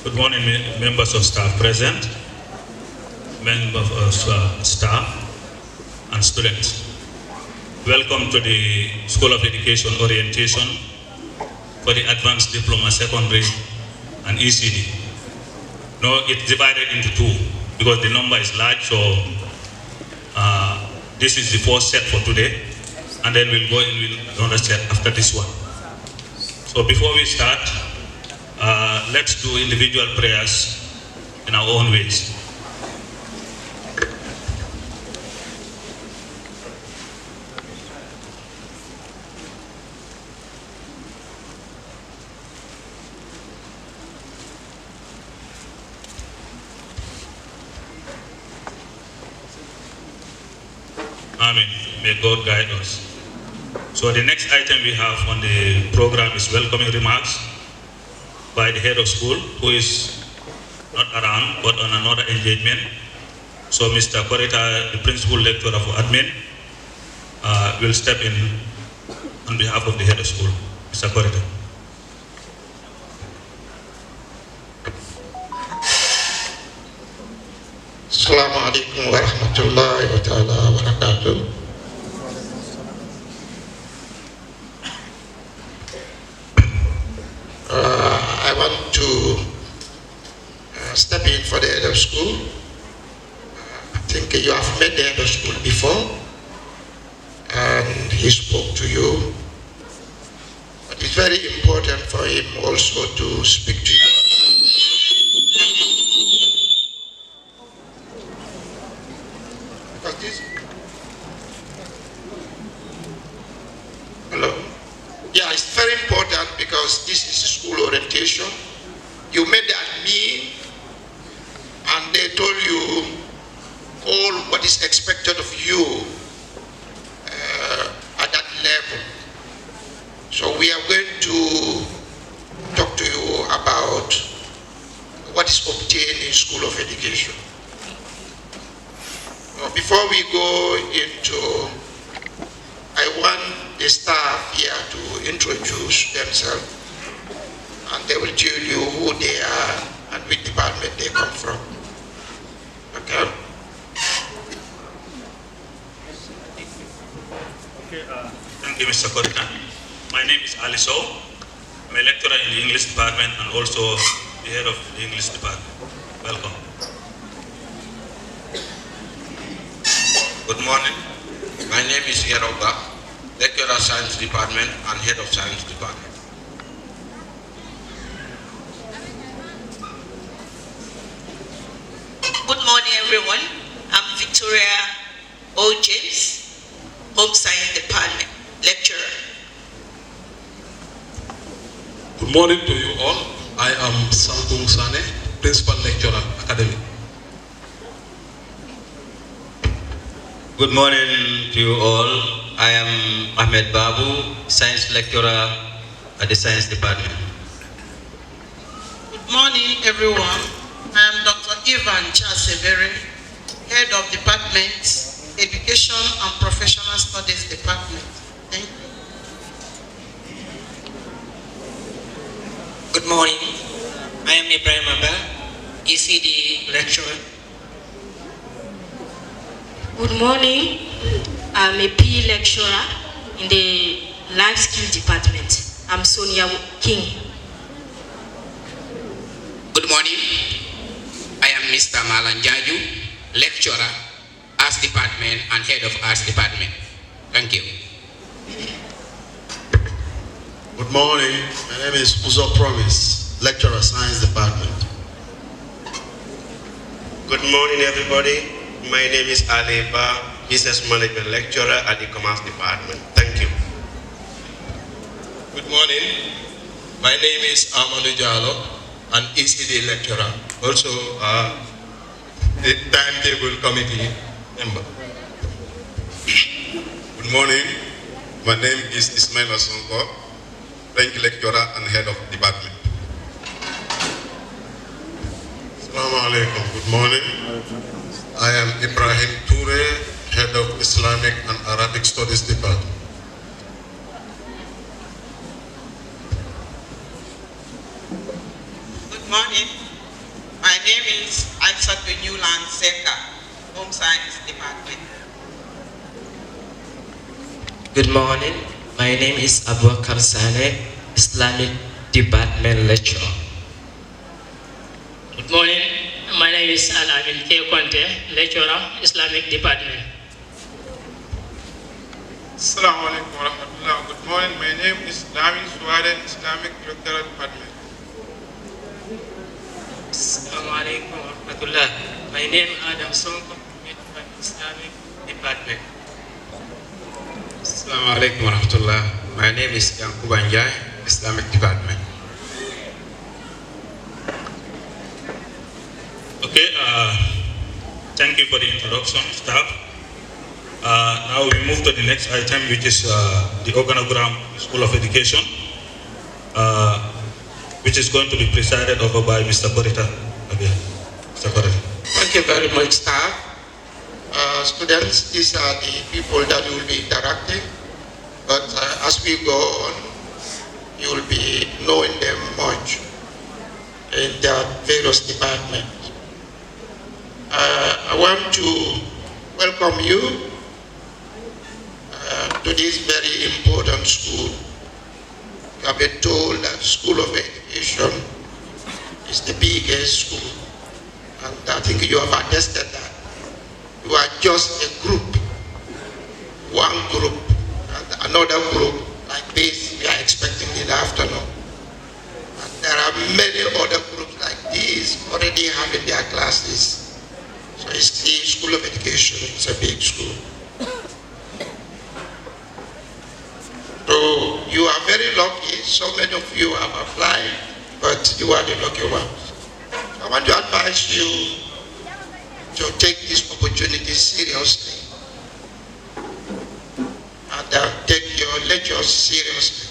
Good morning, members of staff present, members of staff, and students. Welcome to the School of Education orientation for the Advanced Diploma Secondary and ECD. No, it's divided into two because the number is large, so this is the first set for today, and then we'll go in with another set after this one. So before we start, let's do individual prayers in our own ways. Amen. May God guide us. So the next item we have on the program is welcoming remarks by the head of school, who is not around but on another engagement. So Mr. Korita, the principal lecturer for admin, will step in on behalf of the head of school. Mr. Korita. Assalamu alaikum wa rahmatullahi wa ta'ala wa barakatuh. I want to step in for the head of school. I think you have met the head of school before, and he spoke to you. But it's very important for him also to speak to you. Hello? Yeah, it's very important because this is a school orientation. You met the admin and they told you all what is expected of you at that level. So we are going to talk to you about what is obtained in School of Education. Before we go into, I want the staff here to introduce themselves, and they will tell you who they are and which department they come from. Okay? Thank you, Mr. Korita. My name is Aliso. I'm a lecturer in the English department and also the head of the English department. Welcome. Good morning. My name is Yeroba, lecturer science department and head of science department. Good morning, everyone. I'm Victoria O. James, home science department lecturer. Good morning to you all. I am Sampung Sane, principal lecturer, academy. Good morning to you all. I am Ahmed Babu, science lecturer at the science department. Good morning, everyone. I am Dr. Ivan Chasevere, head of department, Education and Professional Studies department. Thank you. Good morning. I am Ibrahim Abba, ECD lecturer. Good morning. I'm a PE lecturer in the Life Skill Department. I'm Sonia King. Good morning. I am Mr. Malanjaju, lecturer, Arts Department and head of Arts Department. Thank you. Good morning. My name is Uzo Promise, lecturer, Science Department. Good morning, everybody. My name is Ali Ba, Business Management Lecturer at the Commerce Department. Thank you. Good morning. My name is Amadou Diallo, an ECD lecturer, also the timetable committee member. Good morning. My name is Ismail Asonko, French lecturer and head of department. Assalamu alaikum. Good morning. I am Ibrahim Toure, head of Islamic and Arabic Studies department. Good morning. answer to Newland Seka, Home Science Department. Good morning. My name is Abubakar Sane, Islamic Department Lecturer. Good morning. My name is Alamin K. Conte, Lecturer, Islamic Department. Assalamu alaikum wa rahmatullah. Good morning. My name is Damin Suwade, Islamic Lecturer Department. Assalamu alaikum wa rahmatullah. My name is Adam Sonko, Islamic Department. Assalamu alaikum wa rahmatullah. My name is Yankuba Njai, Islamic Department. Okay, thank you for the introduction, staff. Now we move to the next item, which is the organogram School of Education, which is going to be presided over by Mr. Borita. Okay, Mr. Borita. Thank you very much, staff. Students, these are the people that will be interacting, but as we go on, you will be knowing them much in their various departments. I want to welcome you to this very important school. You have been told that School of Education is the biggest school, and I think you have attested that. You are just a group, one group, and another group like this we are expecting in the afternoon. And there are many other groups like this already having their classes. So it's the School of Education, it's a big school. So you are very lucky, so many of you have applied, but you are the lucky ones. I want to advise you to take this opportunity seriously and take your lectures seriously.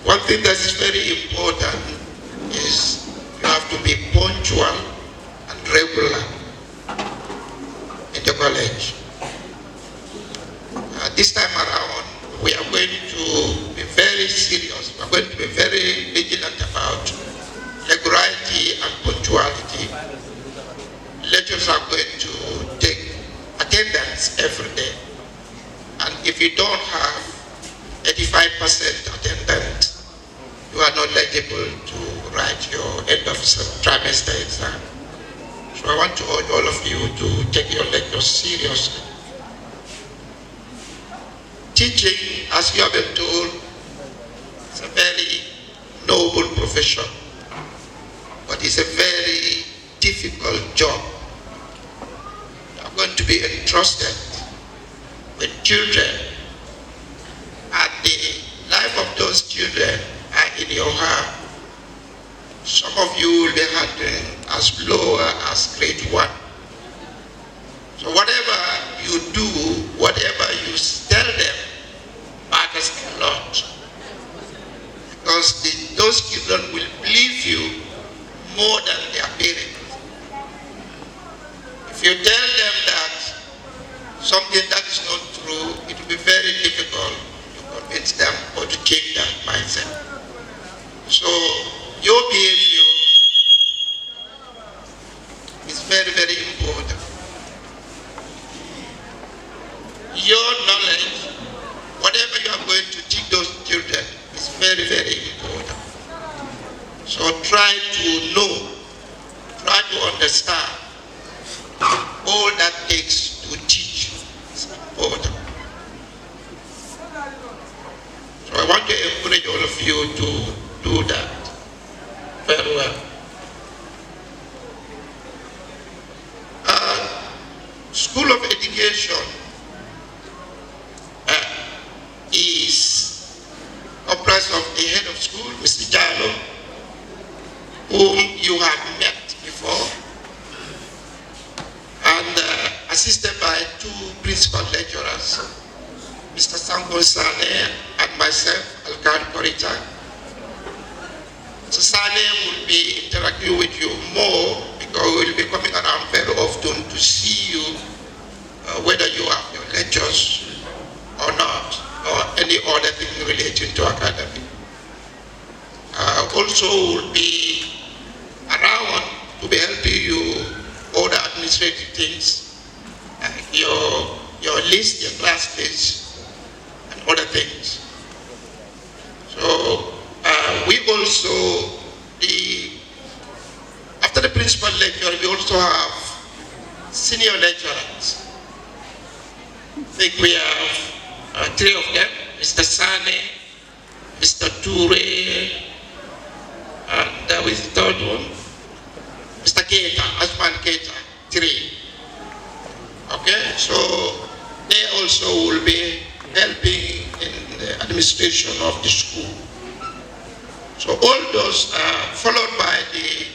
One thing that is very important is you have to be punctual and regular in the college. This time around, we are going to be very serious. We are going to be very vigilant about regularity and punctuality. Lecturers are going to take attendance every day. And if you don't have 85% attendance, you are not eligible to write your end of trimester exam. So I want to urge all of you to take your lectures seriously. Teaching, as you have been told, is a very noble profession, but it's a very difficult job. You are going to be entrusted with children, and the life of those children are in your hand. Some of you will be handling as low as grade 1. So whatever you do, whatever you tell them, matters a lot. Because those children will believe you more than their parents. If you tell them that something that is not true, it will be very difficult to convince them or to change that mindset. So your behavior is very, very important. Your knowledge, whatever you are going to teach those children, is very, very important. So try to know, try to understand all that takes to teach is important. So I want to encourage all of you to do that very well. School of Education is comprised of the head of school, Mr. Jalo, whom you have met before, and assisted by 2 principal lecturers, Mr. Sanko Sane and myself, Alkan Korita. Mr. Sane will be interacting with you more because we will be coming around very often to see you whether you have your lectures or not, or any other thing related to academy. Also will be around now on to be helping you all the administrative things, your list, your class list, and other things. So we also, after the principal lecturer, we also have senior lecturers. I think we have 3 of them, Mr. Sane, Mr. Toure, and with the third one, Mr. Keita, Asman Keita, 3. Okay, so they also will be helping in the administration of the school. So all those are followed by the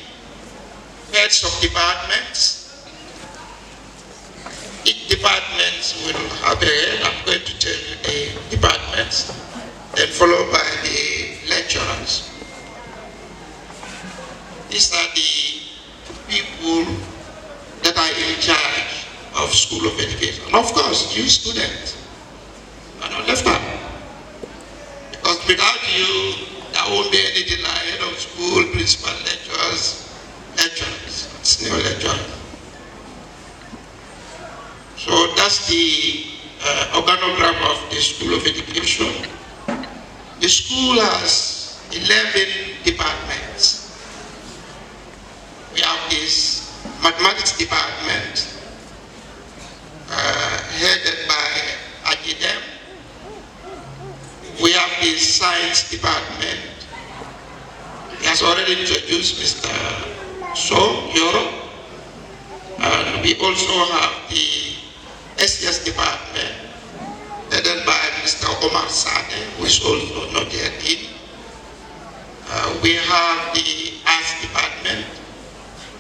heads of departments. Each department will have a head. I'm going to tell you the departments, then followed by the lecturers. These are the people that are in charge of School of Education. And of course, you students are not left out. Because without you, there won't be anything like head of school, principal lecturers, senior lecturers. So that's the organogram of the School of Education. The school has 11 departments. We have this mathematics department, headed by Ajidem. We have the science department. He has already introduced Mr. So Yoro. And we also have the SES department, headed by Mr. Omar Sane, who is also not yet in. We have the arts department,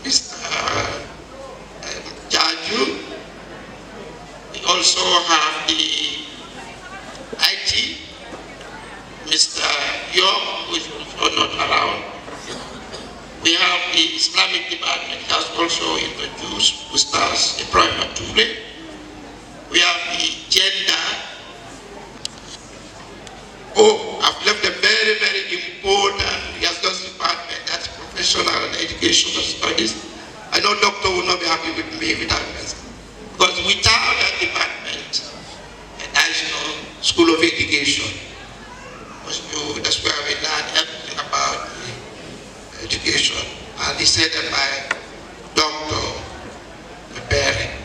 Mr. Jaju. We also have the IT, Mr. Young, who is also not around. We have the Islamic department, has also introduced Ustaz Ibrahim Toure. We have the gender. Oh, I've left a very, very important department, that's professional and educational studies. I know doctor will not be happy with me without this. Because without that department, there is no School of Education. That's where we learn everything about education. And it's headed by Dr. Kebere,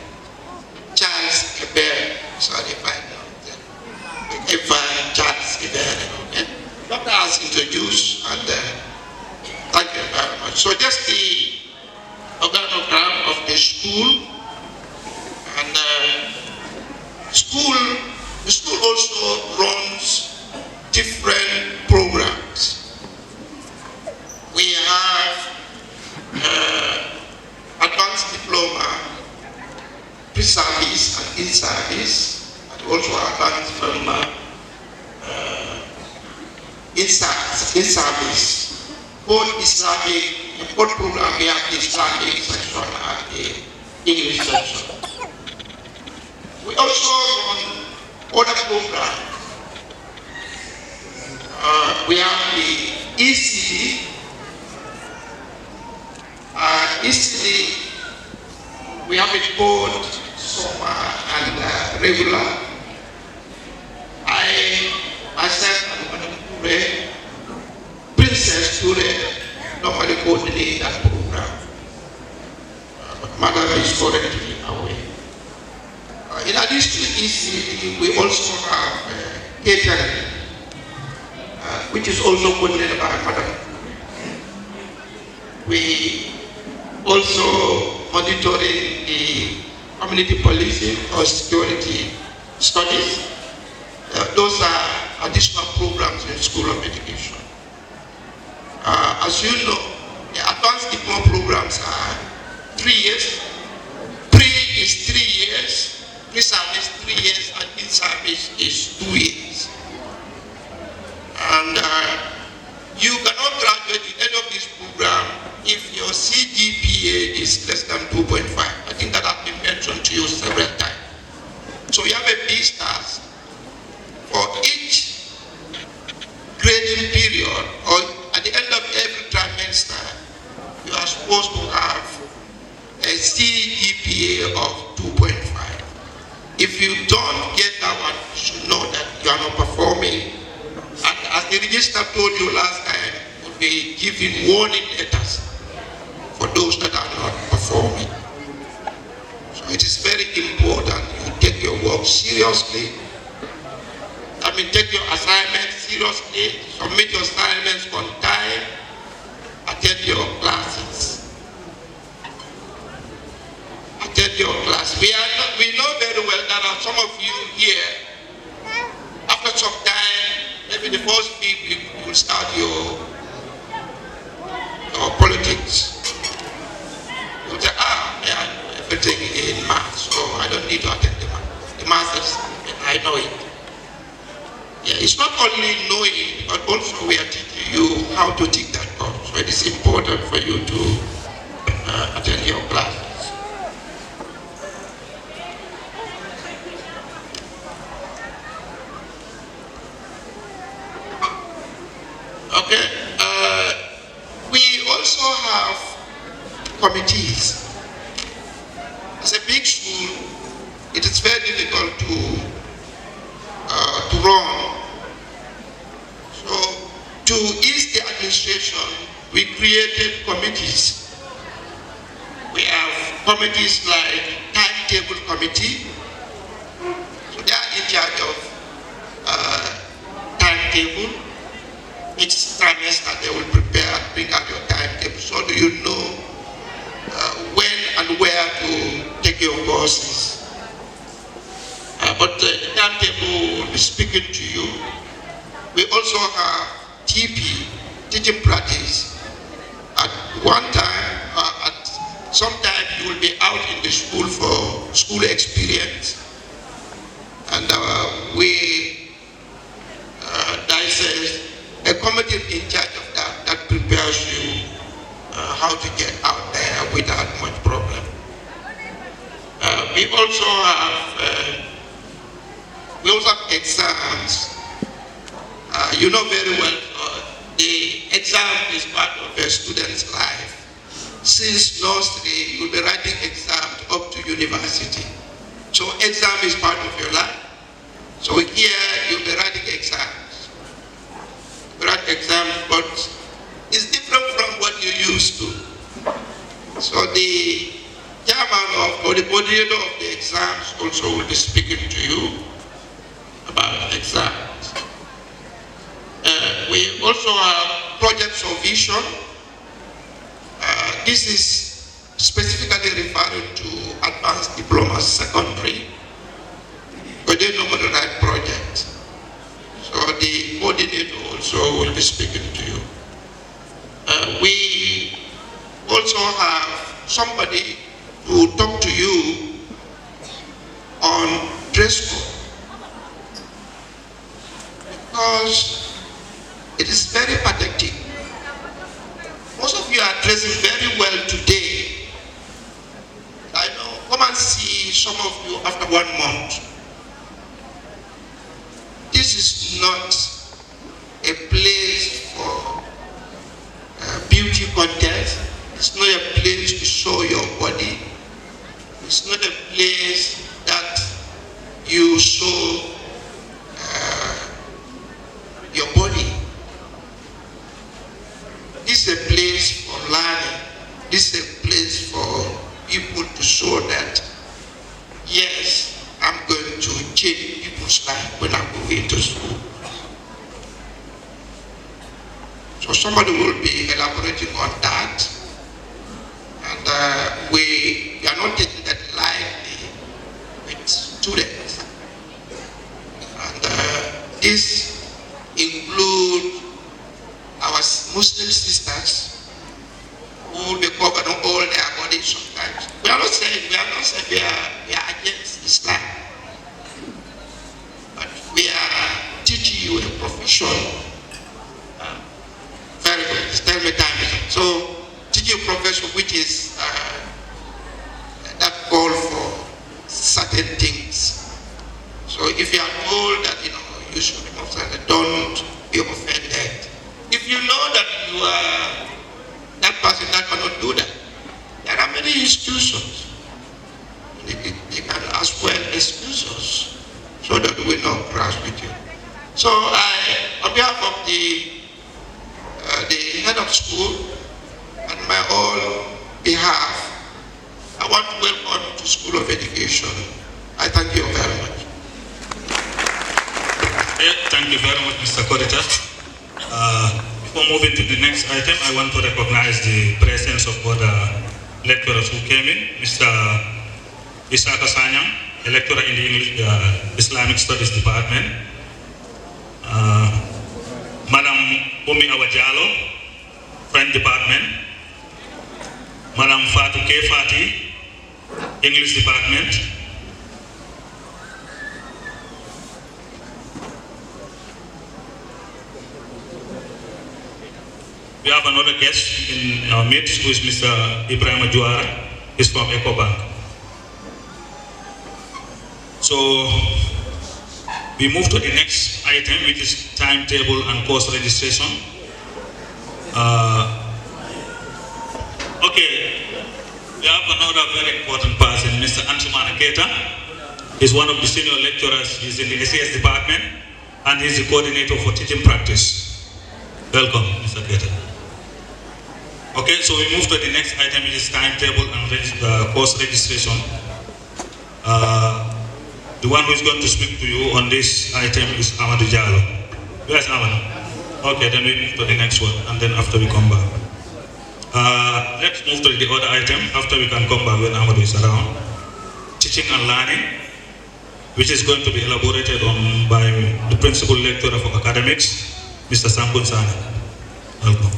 Charles Kebere. Sorry if I know that. Evan Charles Kebere. Okay? Doctor has introduced, and thank you very much. So just the organogram of the school. And the school also runs different programs. We have advanced diploma, pre-service and in-service, and also advanced diploma in-service. Both Islamic, both programs, we have the Islamic section and the English section. We also run other programs. We have the ECD. ECD, we have it both summer and regular. I myself and Madam Toure, Princess Toure, normally coordinate that program. But Madam is currently away. In addition to ECD, we also have catering, which is also coordinated by Madam. We also monitoring the community policing or security studies. Those are additional programs in School of Education. As you know, the advanced diploma programs are 3 years. Pre is 3 years, pre-service 3 years, and in-service is 2 years. And you cannot graduate in any of these programs if your CGPA is less than 2.5. I think that has been mentioned to you several times. So we have a B-stars for each grading period, or at the end of every trimester, you are supposed supposed to have a CGPA of 2.5. If you don't get that one, you should know that you are not performing. And as the register told you last time, we'll be giving warning letters for those that are not performing. So it is very important you take your work seriously. I mean, take your assignments seriously, submit your assignments on time, attend your classes. Attend your class. We know very well that some of you here, after some time, maybe the first week you will start your politics. You'll say, yeah, everything in math, so I don't need to attend the math. The math, I know it. Yeah, it's not only knowing, but also we are teaching you how to take that course. So it is important for you to attend your classes. Okay. We also have committees. As a big school, it is very difficult to run. So to ease the administration, we created committees. We have committees like timetable committee. So they are in charge of timetable. Each trimester they will prepare and bring out your timetable. So do you know when and where to take your courses? But the timetable will be speaking to you. We also have TP, teaching practice. At one time, sometime you will be out in the school for school experience. And there is a committee in charge of that prepares you how to get out there without much problem. We also have exams. You know very well the exam is part of a student's life. Since nursery, you'll be writing exams up to university. So exam is part of your life. So here you'll be writing exams. You write exams, but it's different from what you used to. So the chairman or the coordinator of the exams also will be speaking to you about exams. We also have projects of vision. This is specifically referring to advanced diploma secondary, but they normally write projects. So the coordinator also will be speaking to you. We also have somebody who will talk to you on dress code. Because it is very pathetic. Most of you are dressing very well today. I know, come and see some of you after 1 month. This is not a place for beauty contest. It's not a place to show your body. It's not a place that you show your body. This is a place for learning. This is a place for people to show that, yes, I'm going to change people's life when I'm going to school. So somebody will be elaborating on that. And we are not taking that lightly with students. And this include our Muslim sisters who will be covered on all their bodies sometimes. We are not saying we are against Islam, but we are teaching you a profession. Very good. Tell me time. So teaching a profession which is that call for certain things. So if you are told that you should be Muslim, don't be offended. If you know that you are that person that cannot do that, any excuses. You can as well excuse us so that we not crash with you. So on behalf of the head of school and my own behalf, I want to welcome you to School of Education. I thank you very much. Thank you very much, Mr. Korita. Before moving to the next item, I want to recognize the presence of other lecturers who came in. Mr. Isaka Sanyang, a lecturer in the English, Islamic Studies Department. Madam Umi Awajalo, French Department. Madam Fatou K. Fati, English Department. We have another guest in our midst, who is Mr. Ibrahim Juara. He's from EcoBank. So we move to the next item, which is timetable and course registration. Okay, we have another very important person, Mr. Ansumana Keita. He's one of the senior lecturers. He's in the SES department, and he's the coordinator for teaching practice. Welcome, Mr. Keita. Okay, so we move to the next item, which is timetable and course registration. The one who is going to speak to you on this item is Amadou Diallo. Where's Amadou? Okay, then we move to the next one, and then after we come back. Let's move to the other item, after we can come back when Amadou is around. Teaching and learning, which is going to be elaborated on by the principal lecturer for academics, Mr. Sampun Sane. Welcome.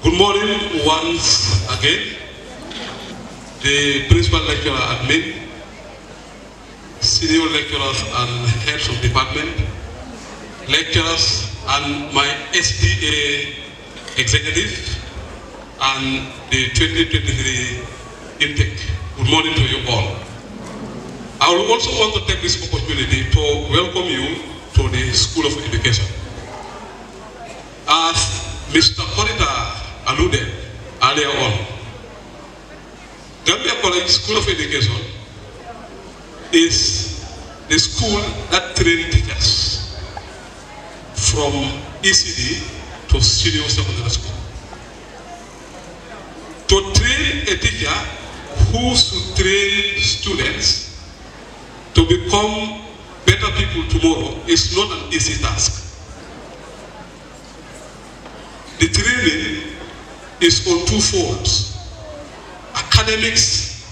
Good morning once again. The principal lecturer admin, senior lecturers and heads of department, lecturers and my SPA executive and the 2023 intake. Good morning to you all. I will also want to take this opportunity to welcome you to the School of Education. As Mr. Korita alluded earlier on, Gambia College School of Education is the school that trains teachers from ECD to senior secondary school. To train a teacher who should train students to become better people tomorrow is not an easy task. The training is on two folds: academics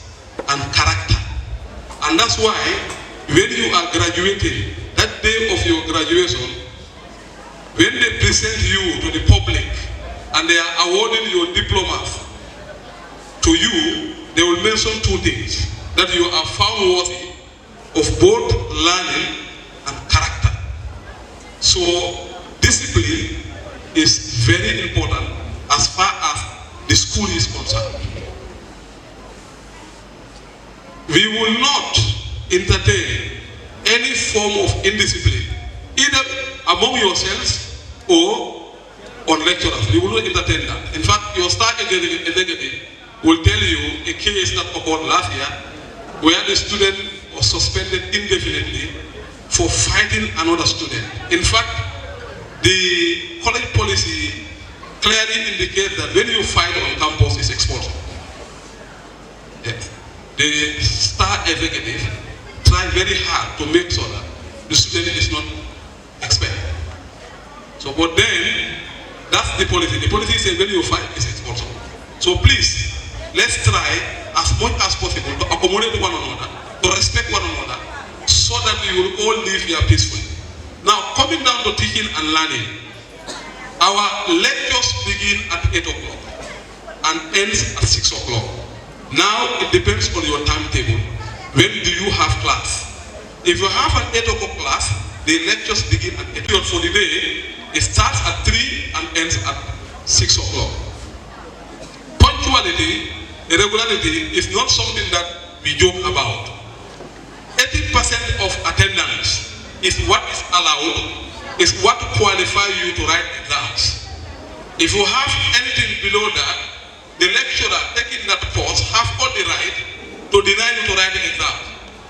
and character. And that's why when you are graduating, that day of your graduation, when they present you to the public and they are awarding your diploma to you, they will mention two things: that you are found worthy of both learning and character. So discipline is very important as far as the school is concerned. We will not entertain any form of indiscipline, either among yourselves or on lecturers. We will not entertain that. In fact, your star executive will tell you a case that occurred last year where the student was suspended indefinitely for fighting another student. In fact, the college policy clearly indicates that when you fight on campus, it's expulsion. Yes. The star executive tried very hard to make sure that the student is not expelled. So, but then, that's the policy. The policy says when you fight, it's expulsion. So please, let's try as much as possible to accommodate one another, to respect one another, so that we will all live here peacefully. Now, coming down to teaching and learning, our lectures begin at 8 o'clock and ends at 6 o'clock. Now, it depends on your timetable. When do you have class? If you have an 8 o'clock class, the lectures begin at 8 o'clock for the day. It starts at 3 and ends at 6 o'clock. Punctuality, regularity is not something that we joke about. 80% of attendance is what is allowed, is what qualifies you to write exams. If you have anything below that, the lecturer taking that course have all the right to deny you to write the exam.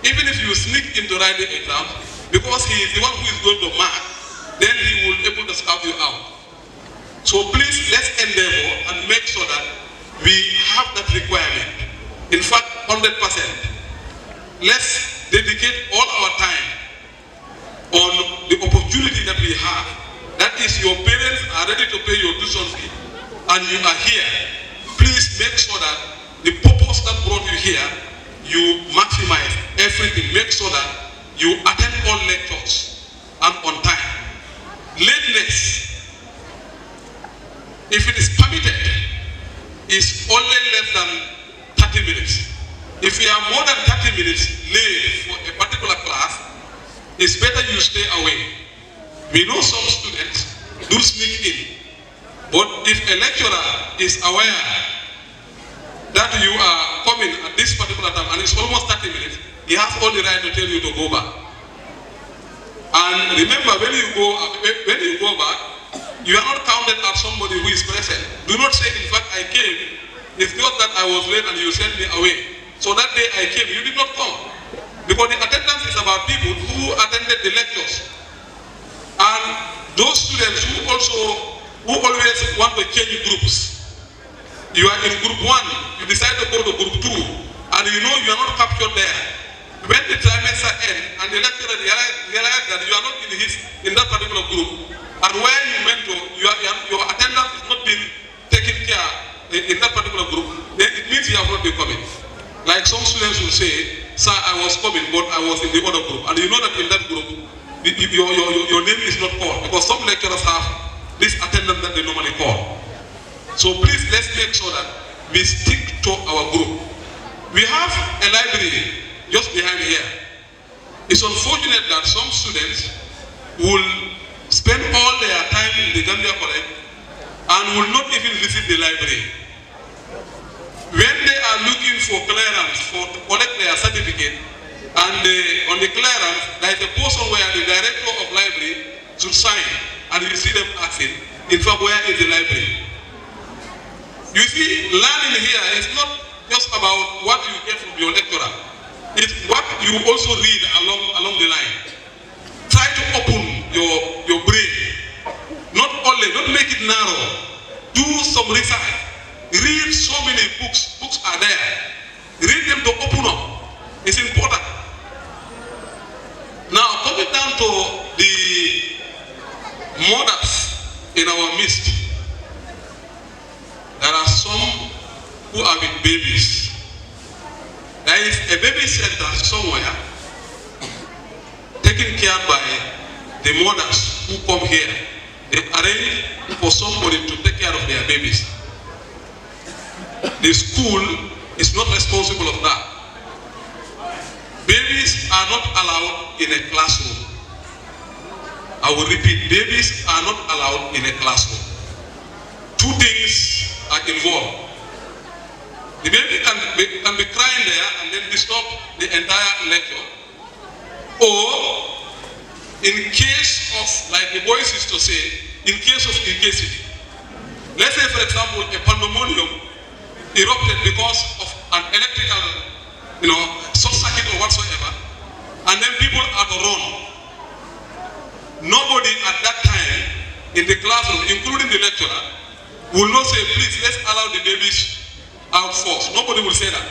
Even if you sneak in to write the exam, because he is the one who is going to mark, then he will be able to scout you out. So please, let's endeavor and make sure that we have that requirement. In fact, 100%. Let's dedicate all our time on the opportunity that we have. That is, your parents are ready to pay your tuition fee, and you are here. Please make sure that the purpose that brought you here, you maximize everything. Make sure that you attend all lectures and on time. Lateness, if it is permitted, is only less than 30 minutes. If you are more than 30 minutes late for a particular class, it's better you stay away. We know some students do sneak in, but if a lecturer is aware that you are coming at this particular time and it's almost 30 minutes, he has all the right to tell you to go back. And remember, when you go back, you are not counted as somebody who is present. Do not say, in fact, I came. It's not that I was late and you sent me away. So that day I came, you did not come. Because the attendance is about people who attended the lectures. And those students who always want to change groups. You are in group 1, you decide to go to group 2, and you know you are not captured there. When the trimester ends and the lecturer realize that you are not in that particular group, and where you went to, your attendance is not being taken care in that particular group, then it means you have not been coming. Like some students will say, sir, I was coming, but I was in the other group. And you know that in that group, your name is not called, because some lecturers have this attendance that they normally call. So please, let's make sure that we stick to our group. We have a library just behind here. It's unfortunate that some students will spend all their time in the Gambia College and will not even visit the library. When they are looking for clearance to collect their certificate, and on the clearance, there is a portion where the director of library should sign, and you see them asking, in fact, where is the library? You see, learning here is not just about what you get from your lecturer. It's what you also read along the line. Try to open your brain. Don't make it narrow. Do some research. Read so many books. Books are there. Read them to open up. It's important. Now, coming down to the mothers in our midst, there are some who are with babies. There is a baby center somewhere taken care by the mothers who come here. They arrange for somebody to take care of their babies. The school is not responsible of that. Babies are not allowed in a classroom. I will repeat, babies are not allowed in a classroom. Two things are involved. The baby can be crying there and then disturb the entire lecture. Or, in case of, like the boys used to say, in case of incasity. Let's say, for example, a pandemonium erupted because of an electrical, short circuit or whatsoever, and then people are to run. Nobody at that time in the classroom, including the lecturer, will not say, please, let's allow the babies out first. Nobody will say that.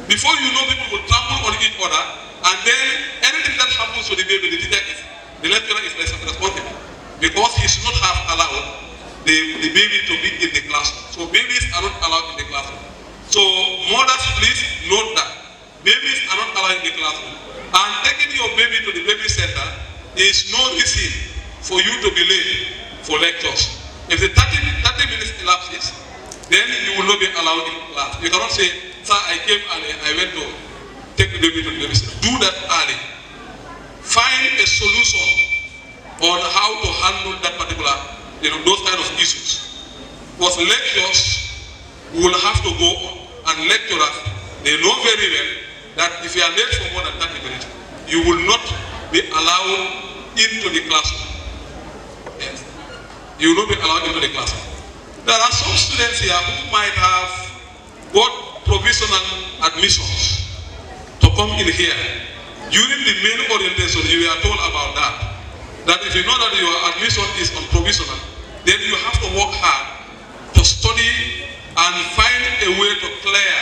Before you know, people will trample on each other, and then anything that happens to the baby, the lecturer is responsible, because he should not have allowed the baby to be in the classroom. So babies are not allowed in the classroom. So mothers, please note that. Babies are not allowed in the classroom. And taking your baby to the baby center is no reason for you to be late for lectures. If the 30 minutes elapses, then you will not be allowed in class. You cannot say, sir, I came early, I went to take the baby to the baby center. Do that early. Find a solution on how to handle that particular, those kind of issues. Because lectures will have to go on, and lecturers, they know very well that if you are late for more than 30 minutes, you will not be allowed into the classroom. Yes. You will not be allowed into the classroom. There are some students here who might have got provisional admissions to come in here. During the main orientation, you were told about that. That if you know that your admission is on provisional, then you have to work hard to study and find a way to clear,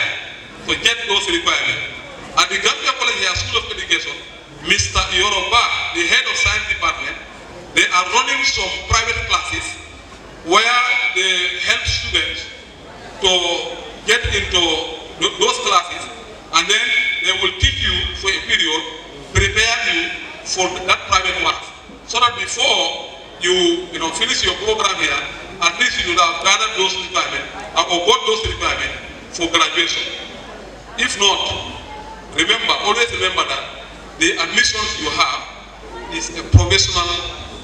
to get those requirements. At the Gambia College here, School of Education, Mr. Yoruba, the head of science department, they are running some private classes where they help students to get into those classes, and then they will teach you for a period, prepare you for that private class, so that before you finish your program here, at least you would have gathered those requirements or got those requirements for graduation. If not, always remember that the admissions you have is a professional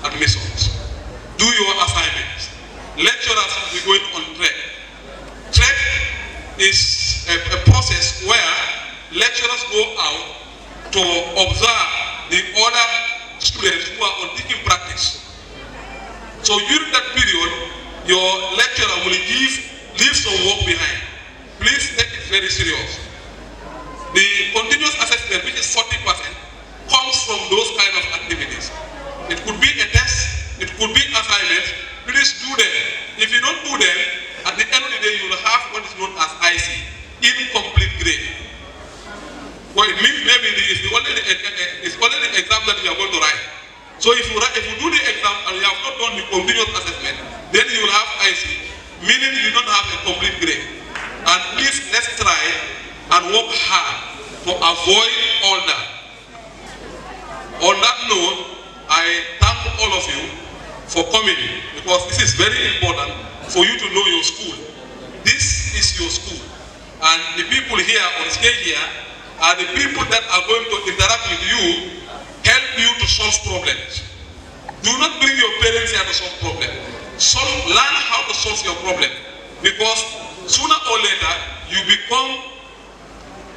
admissions. Do your assignments. Lecturers will be going on track. Track is a process where lecturers go out to observe the other students who are on teaching practice. So during that period, your lecturer will leave some work behind. Please take it very serious. The continuous assessment, which is 40%, comes from those kind of activities. It could be a test, it could be assignments. Please do them. If you don't do them, at the end of the day, you will have what is known as IC, incomplete grade. Well, it means maybe it's only the exam that you are going to write. So if you do the exam and you have not done the continuous assessment, then you will have IC, meaning you don't have a complete grade. And please, let's try and work hard to avoid all that. On that note, I thank all of you for coming, because this is very important for you to know your school. This is your school. And the people here on stage here are the people that are going to interact with you, help you to solve problems. Do not bring your parents here to solve problems. Learn how to solve your problem, because sooner or later you become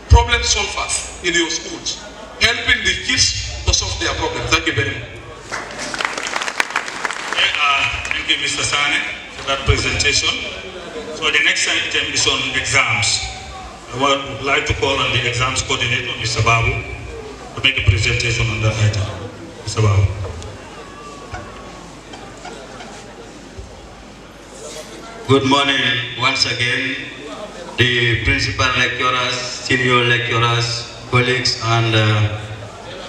problem solvers in your schools, helping the kids to solve their problems. Thank you very much. Thank you, Mr. Sane, for that presentation. So the next item is on exams. I would like to call on the exams coordinator, Mr. Babu, to make a presentation on that item. Mr. Babu. Good morning once again, the principal lecturers, senior lecturers, colleagues, and the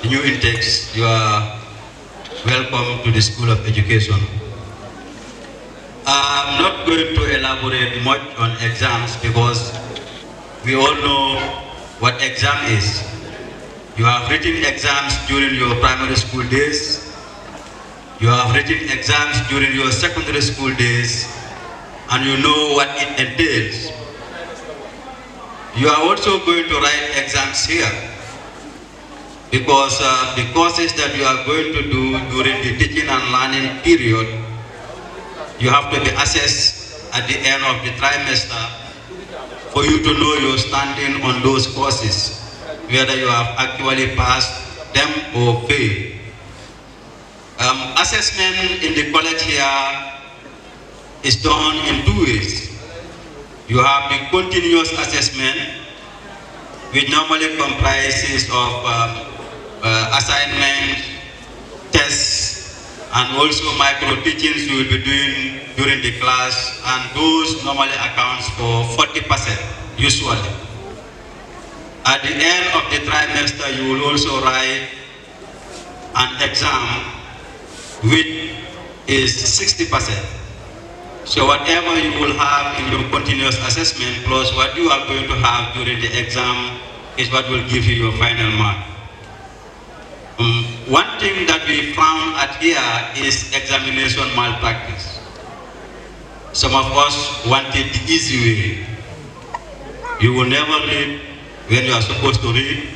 new intakes. You are welcome to the School of Education. I'm not going to elaborate much on exams because we all know what exam is. You have written exams during your primary school days. You have written exams during your secondary school days, and you know what it entails. You are also going to write exams here because the courses that you are going to do during the teaching and learning period, you have to be assessed at the end of the trimester for you to know your standing on those courses, whether you have actually passed them or failed. Assessment in the college here is done in two ways. You have the continuous assessment, which normally comprises of assignment, tests, and also micro teachings you will be doing during the class, and those normally accounts for 40% usually. At the end of the trimester, you will also write an exam which is 60%. So whatever you will have in your continuous assessment plus what you are going to have during the exam is what will give you your final mark. One thing that we found at here is examination malpractice. Some of us wanted the easy way. You will never read when you are supposed to read,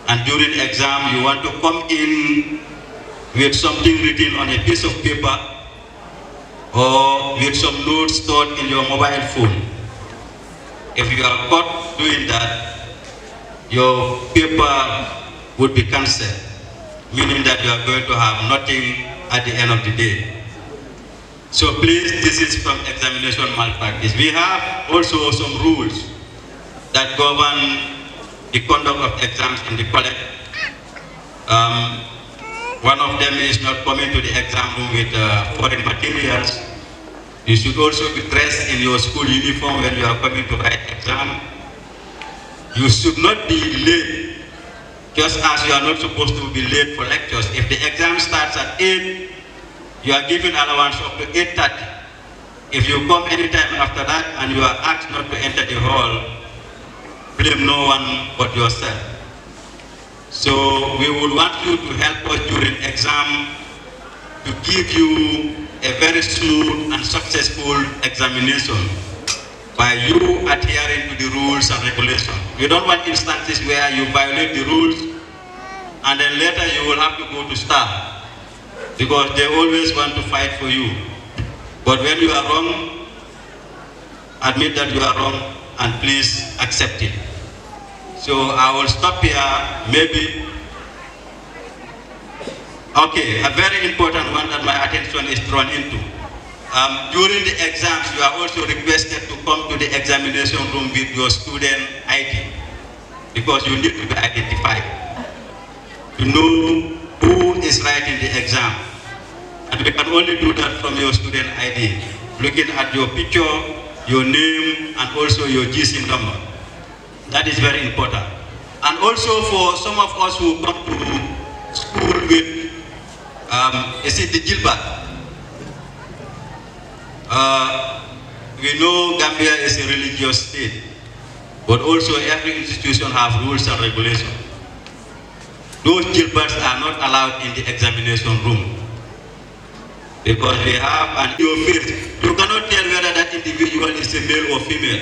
and during exam you want to come in with something written on a piece of paper or with some notes stored in your mobile phone. If you are caught doing that, your paper would be cancelled, meaning that you are going to have nothing at the end of the day. So please, this is from examination malpractice. We have also some rules that govern the conduct of exams in the college. One of them is not coming to the exam room with foreign materials. You should also be dressed in your school uniform when you are coming to write exam. You should not be late, just as you are not supposed to be late for lectures. If the exam starts at 8, you are given allowance up to 8:30. If you come anytime after that and you are asked not to enter the hall, blame no one but yourself. So we would want you to help us during exam to give you a very smooth and successful examination by you adhering to the rules and regulations. We don't want instances where you violate the rules and then later you will have to go to staff because they always want to fight for you. But when you are wrong, admit that you are wrong and please accept it. So I will stop here, maybe. Okay, a very important one that my attention is drawn into. During the exams, you are also requested to come to the examination room with your student ID because you need to be identified to know who is writing the exam. And we can only do that from your student ID, looking at your picture, your name, and also your GC number. That is very important. And also for some of us who come to school with, is it the Gilbert? We know Gambia is a religious state, but also every institution has rules and regulations. Those Gilberts are not allowed in the examination room because they have an your face. You cannot tell whether that individual is a male or female.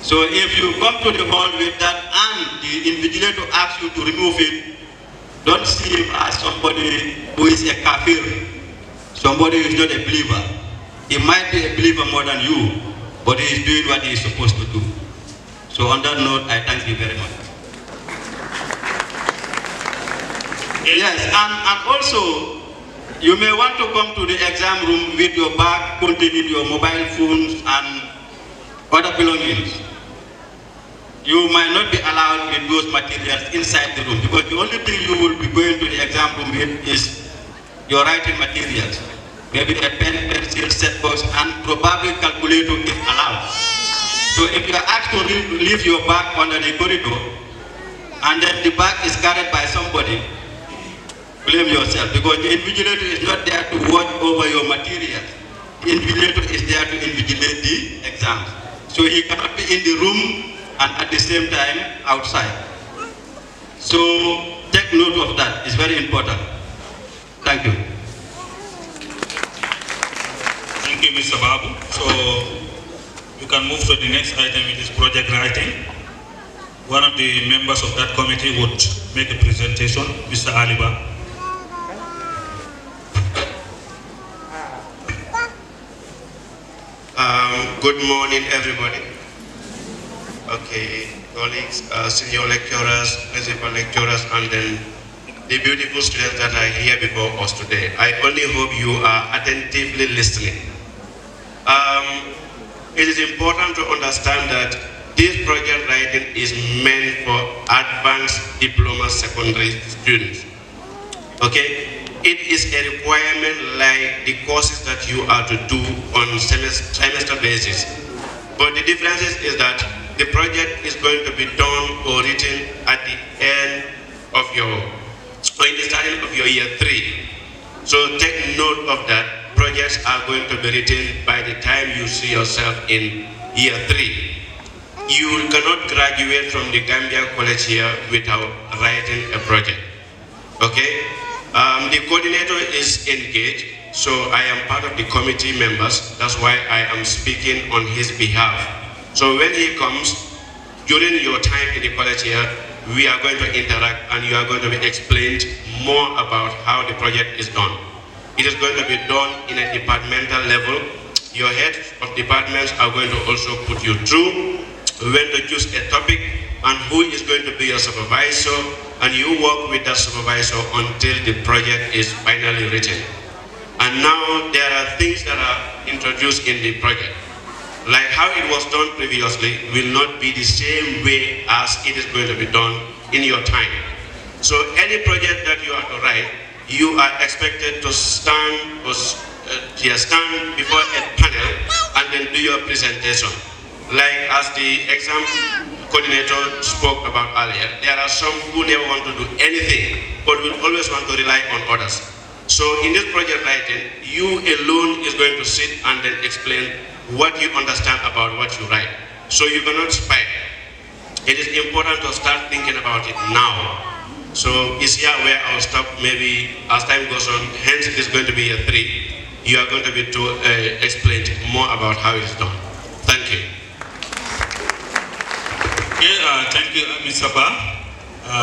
So if you come to the hall with that and the invigilator asks you to remove it, don't see him as somebody who is a kafir, somebody who is not a believer. He might be a believer more than you, but he is doing what he is supposed to do. So on that note, I thank you very much. Yes, and also, you may want to come to the exam room with your bag containing your mobile phones and other belongings. You might not be allowed with those materials inside the room because the only thing you will be going to the exam room with is your writing materials. Maybe a pen, pencil, set box, and probably calculator if allowed. So if you are asked to leave your bag under the corridor, and then the bag is carried by somebody, blame yourself because the invigilator is not there to watch over your materials. The invigilator is there to invigilate the exams. So he cannot be in the room and at the same time outside. So take note of that, it's very important. Thank you. Thank you, Mr. Babu. So we can move to the next item, which is project writing. One of the members of that committee would make a presentation, Mr. Aliba. Good morning, everybody. Okay, colleagues, senior lecturers, principal lecturers, and then the beautiful students that are here before us today. I only hope you are attentively listening. It is important to understand that this project writing is meant for advanced diploma secondary students. Okay? It is a requirement like the courses that you are to do on semester basis. But the difference is that the project is going to be done or written at the end of in the starting of your year 3. So take note of that. Projects are going to be written by the time you see yourself in year 3. You cannot graduate from the Gambia College here without writing a project. Okay? The coordinator is engaged, so I am part of the committee members. That's why I am speaking on his behalf. So when he comes, during your time in the college here, we are going to interact and you are going to be explained more about how the project is done. It is going to be done in a departmental level. Your heads of departments are going to also put you through when to choose a topic and who is going to be your supervisor, and you work with that supervisor until the project is finally written. And now there are things that are introduced in the project. Like how it was done previously will not be the same way as it is going to be done in your time. So any project that you are to write, you are expected to stand before a panel and then do your presentation. Like as the exam coordinator spoke about earlier, there are some who never want to do anything, but will always want to rely on others. So in this project writing, you alone is going to sit and then explain what you understand about what you write. So you cannot spike. It is important to start thinking about it now. So it's here where I'll stop maybe as time goes on, hence it is going to be a 3. You are going to be explain more about how it is done. Thank you. Okay, thank you, Mr. Ba.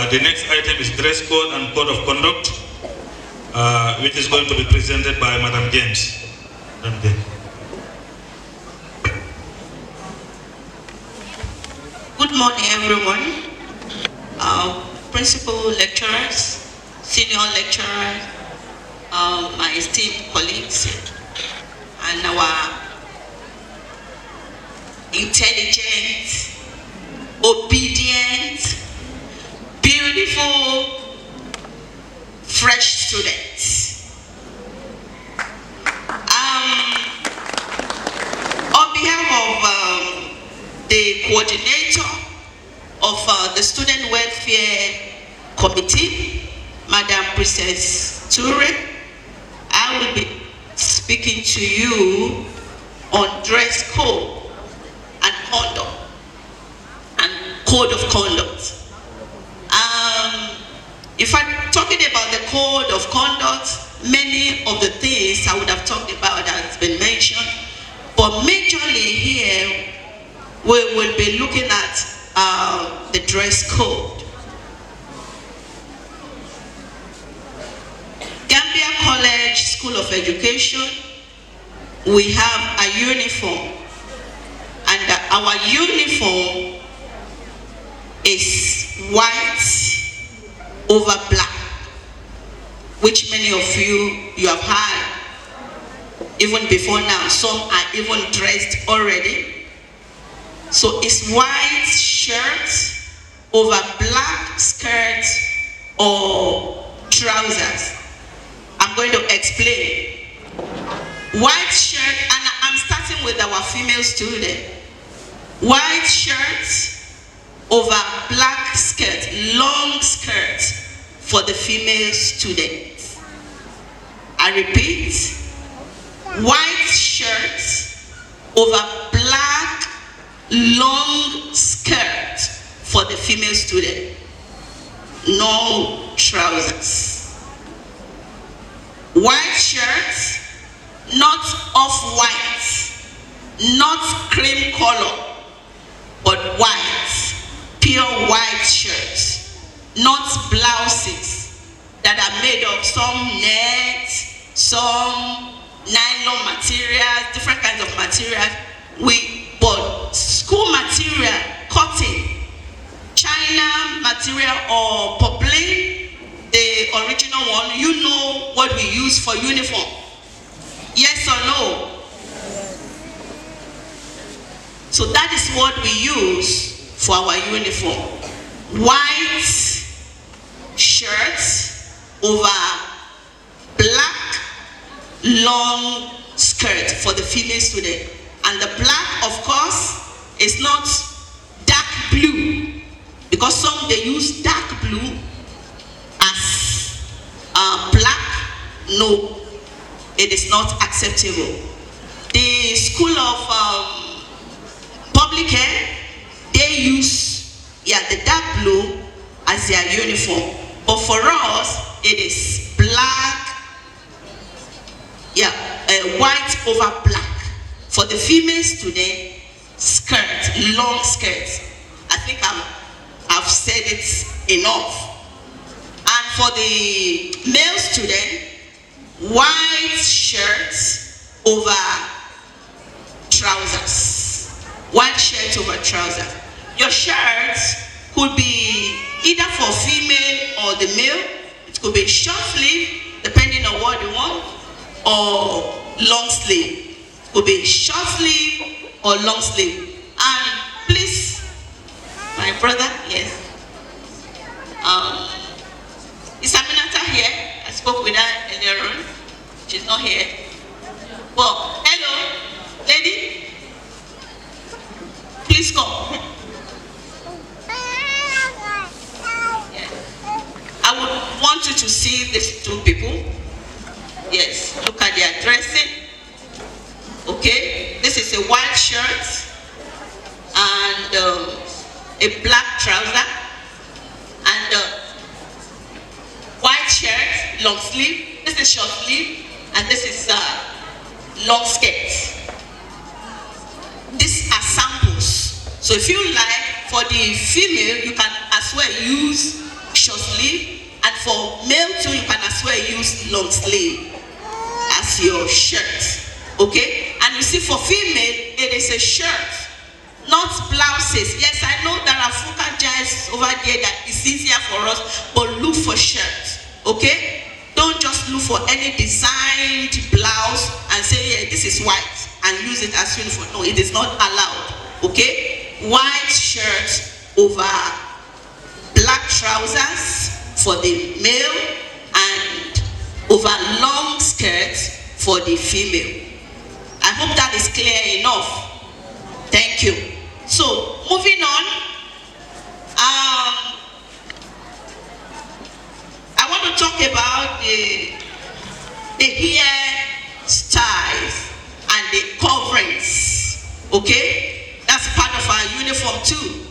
The next item is dress code and code of conduct, which is going to be presented by Madam James. Madam James. Good morning, everyone. Principal lecturers, senior lecturers, my esteemed colleagues, and our intelligent, obedient, beautiful, fresh students. On behalf of the coordinator of the Student Welfare Committee, Madam Princess Ture, I will be speaking to you on dress code and conduct and code of conduct. If I'm talking about the code of conduct, many of the things I would have talked about has been mentioned, but majorly here we will be looking at the dress code. Gambia College School of Education, we have a uniform, and our uniform is white over black, which many of you have had even before now. Some are even dressed already. So it's white shirt over black skirt or trousers. I'm going to explain. White shirt, and I'm starting with our female student. White shirt over black skirt, long skirt for the female student. I repeat, white shirt over black long skirt for the female student. No trousers. White shirt, not off-white, not cream color, but white. Pure white shirts, not blouses that are made of some net, some nylon material, different kinds of materials. But school material, cotton, China material, or poplin, the original one, you know what we use for uniform. Yes or no? So that is what we use for our uniform. White shirt over black long skirt for the female student. And the black, of course, is not dark blue, because some they use dark blue as black. No, it is not acceptable. The School of Public Health, they use the dark blue as their uniform, but for us it is black, white over black. For the female student, skirt, long skirt. I think I've said it enough. And for the male student, white shirt over trousers. White shirt over trousers. Your shirt could be either for female or the male. It could be short sleeve, depending on what you want. or long sleeve. Could be short sleeve or long sleeve. And please, my brother, yes. Is Aminata here? I spoke with her earlier on. She's not here. Well, hello, lady. Please come. Yes. I would want you to see these two people. Yes, look at their dressing. Okay, this is a white shirt and a black trouser and white shirt, long sleeve. This is short sleeve and this is long skirt. These are samples. So if you like, for the female, you can as well use short sleeve, and for male too, you can as well use long sleeve as your shirt. Okay? And you see, for female, it is a shirt, not blouses. Yes, I know there are Fuka giants over there that is easier for us, but look for shirts. Okay? Don't just look for any designed blouse and say, yeah, this is white, and use it as uniform. No, it is not allowed. Okay? White shirt over black trousers for the male and over long skirt for the female. I hope that is clear enough. Thank you. So, moving on. I want to talk about the hair styles and the coverings. Okay? That's part of our uniform too.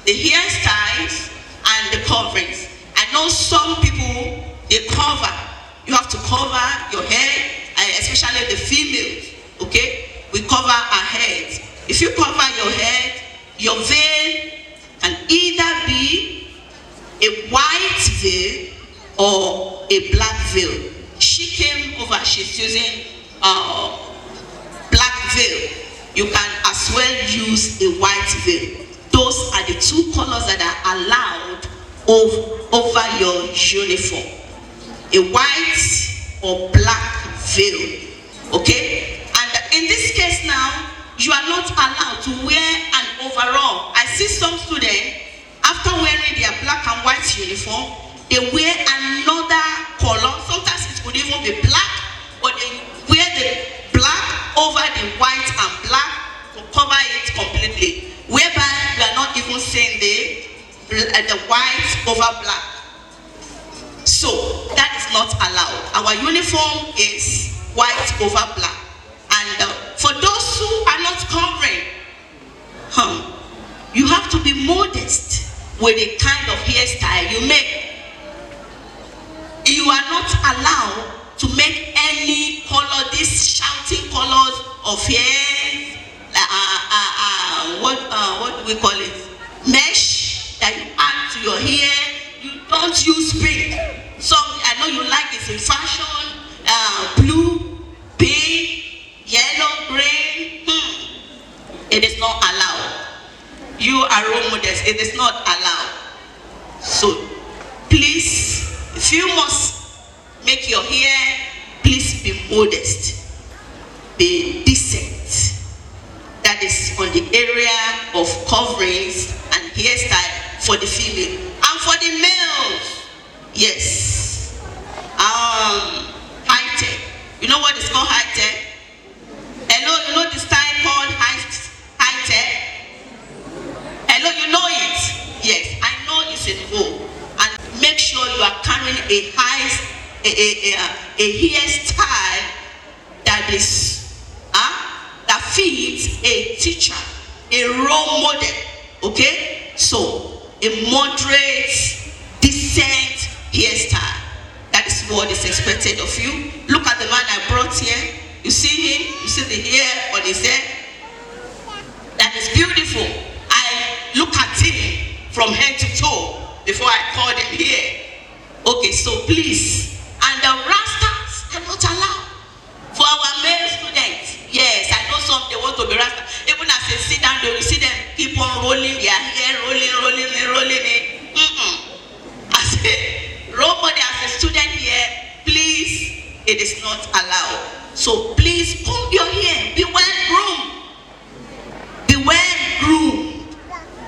The hairstyles and the coverings. I know some people, they cover. You have to cover your hair, especially the females. Okay? We cover our heads. If you cover your head, your veil can either be a white veil or a black veil. She came over, she's using black veil. You can as well use a white veil. Those are the two colors that are allowed over your uniform. A white or black veil. Okay? And in this case now, you are not allowed to wear an overall. I see some students, after wearing their black and white uniform, they wear another color. Sometimes it could even be black, but they wear the black over the white and black to cover it completely. Whereby you are not even seeing the white over black. So that is not allowed. Our uniform is white over black. And for those who are not covering, you have to be modest with the kind of hairstyle you make. You are not allowed to make any color, these shouting colors of hair, what do we call it? Mesh that you add to your hair. You don't use pink. Some, I know you like it in fashion, blue, pink, yellow, green. It is not allowed. You are role models. It is not allowed. So please, if you must make your hair, please be modest, be decent. That is on the area of coverings and hairstyle for the female. And for the males, yes, high tech. You know what is called high tech? Hello, you know the style called high tech? Hello, you know it? Yes, I know it's in vogue. And make sure you are carrying a hairstyle that is that fits a teacher, a role model. Okay, so a moderate, decent hairstyle. That is what is expected of you. Look at the man I brought here. You see him? You see the hair on his head? That is beautiful. I look at him from head to toe before I called him here. Okay, so please. And the rastas are not allowed. For our male students, yes, I know some, they want to be rasta. Even as they sit down, they will see them keep on rolling their hair, rolling it. As a role model, as a student here, please, it is not allowed. So please comb your hair, be well groomed. Be well groomed,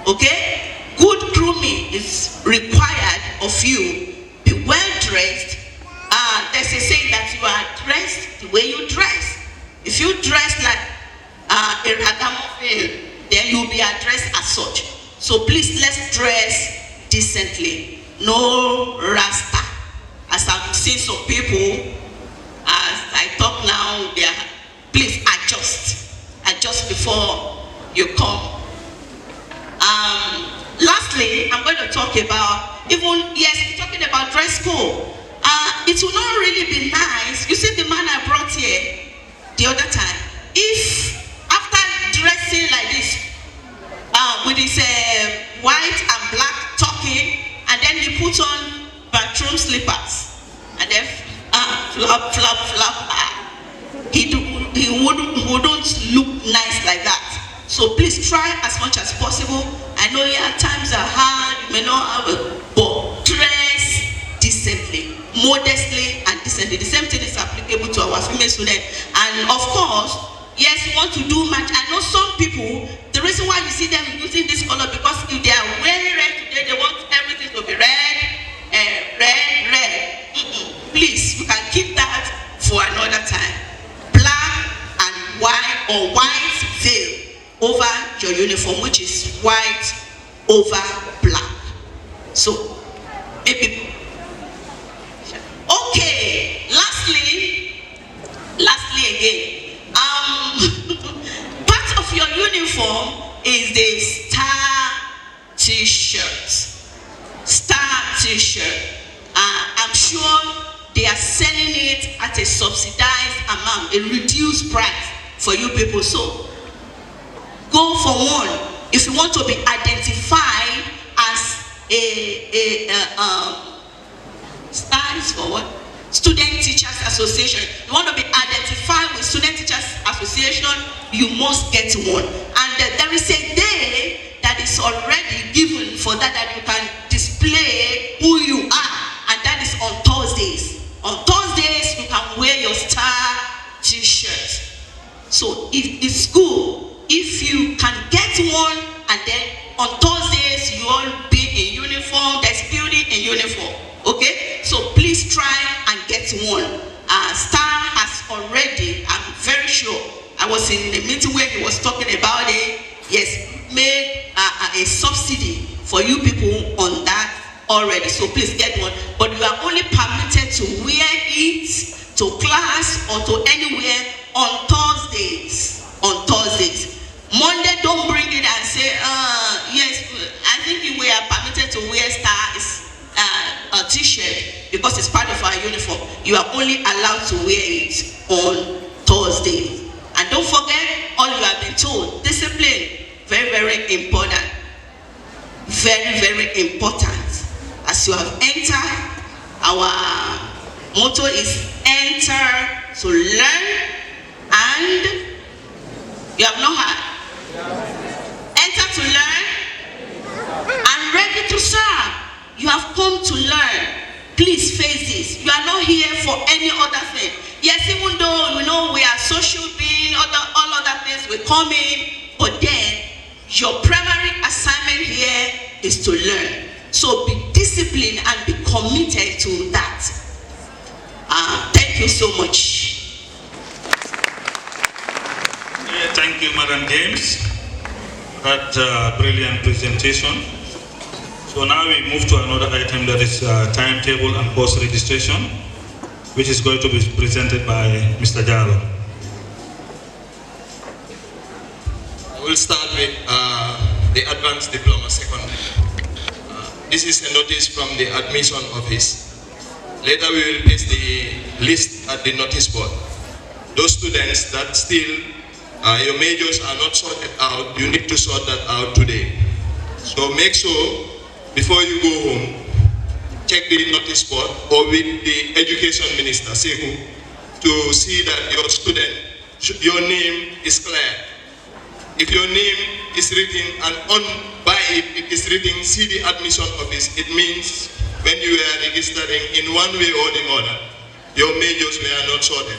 okay? Good grooming is required of you. Be well dressed. There's a saying that you are dressed the way you dress. If you dress like a ragamuffin, then you'll be addressed as such. So please, let's dress decently. No rasta. As I've seen some people, as I talk now, they are, please adjust before you come. Lastly, I'm going to talk about, talking about dress code. It will not really be nice. You see the man I brought here the other time, if after dressing like this, with his white and black talking, and then he put on bathroom slippers, and then flap, he wouldn't look nice like that. So please try as much as possible. I know times are hard, you may not have a, but dress decently, modestly and decently. The same thing is applicable to our female students. And of course, yes, you want to do match. I know some people, the reason why you see them using this color, because if they are wearing red today, they want everything to be red. Please, you can keep that for another time. Black and white, or white veil over your uniform, which is white over black. So maybe okay. Lastly again, part of your uniform is the star t-shirt. I'm sure they are selling it at a subsidized amount, a reduced price for you people. So go for one. If you want to be identified as a star is for what? Student Teachers Association. You want to be identified with Student Teachers Association, you must get one. And there is a day that is already given for that you can display who you are, and that is on Thursdays. On Thursdays, you can wear your star t-shirt. So it's good if you can get one, and then on Thursdays you all be in uniform. There's beauty in uniform. Okay, so please try and get one. Star has already, I'm very sure, I was in a meeting where he was talking about it. Yes, made a subsidy for you people on that already. So please get one. But you are only permitted to wear it to class or to anywhere on Thursdays. On Thursdays. Monday, don't bring it and say, yes, I think we are permitted to wear stars. A t-shirt, because it's part of our uniform. You are only allowed to wear it on Thursday. And don't forget, all you have been told, discipline, very, very important. Very, very important. As you have entered, our motto is enter to learn, and you have not had. Enter to learn and ready to serve. You have come to learn. Please face this. You are not here for any other thing. Yes, even though we are social beings, all other things will come in, but then your primary assignment here is to learn. So be disciplined and be committed to that. Thank you so much. Thank you, Madam James, for that brilliant presentation. So now we move to another item, that is timetable and course registration, which is going to be presented by Mr. Jalo. I will start with the Advanced Diploma Secondary. This is a notice from the admission office. Later we will paste the list at the notice board. Those students that still, your majors are not sorted out, you need to sort that out today. So make sure, before you go home, check the notice board or with the Education Minister, Sehu, to see that your student, your name is clear. If your name is written and on by it is written, see the admission office, it means when you are registering in one way or the other, your majors were not sorted.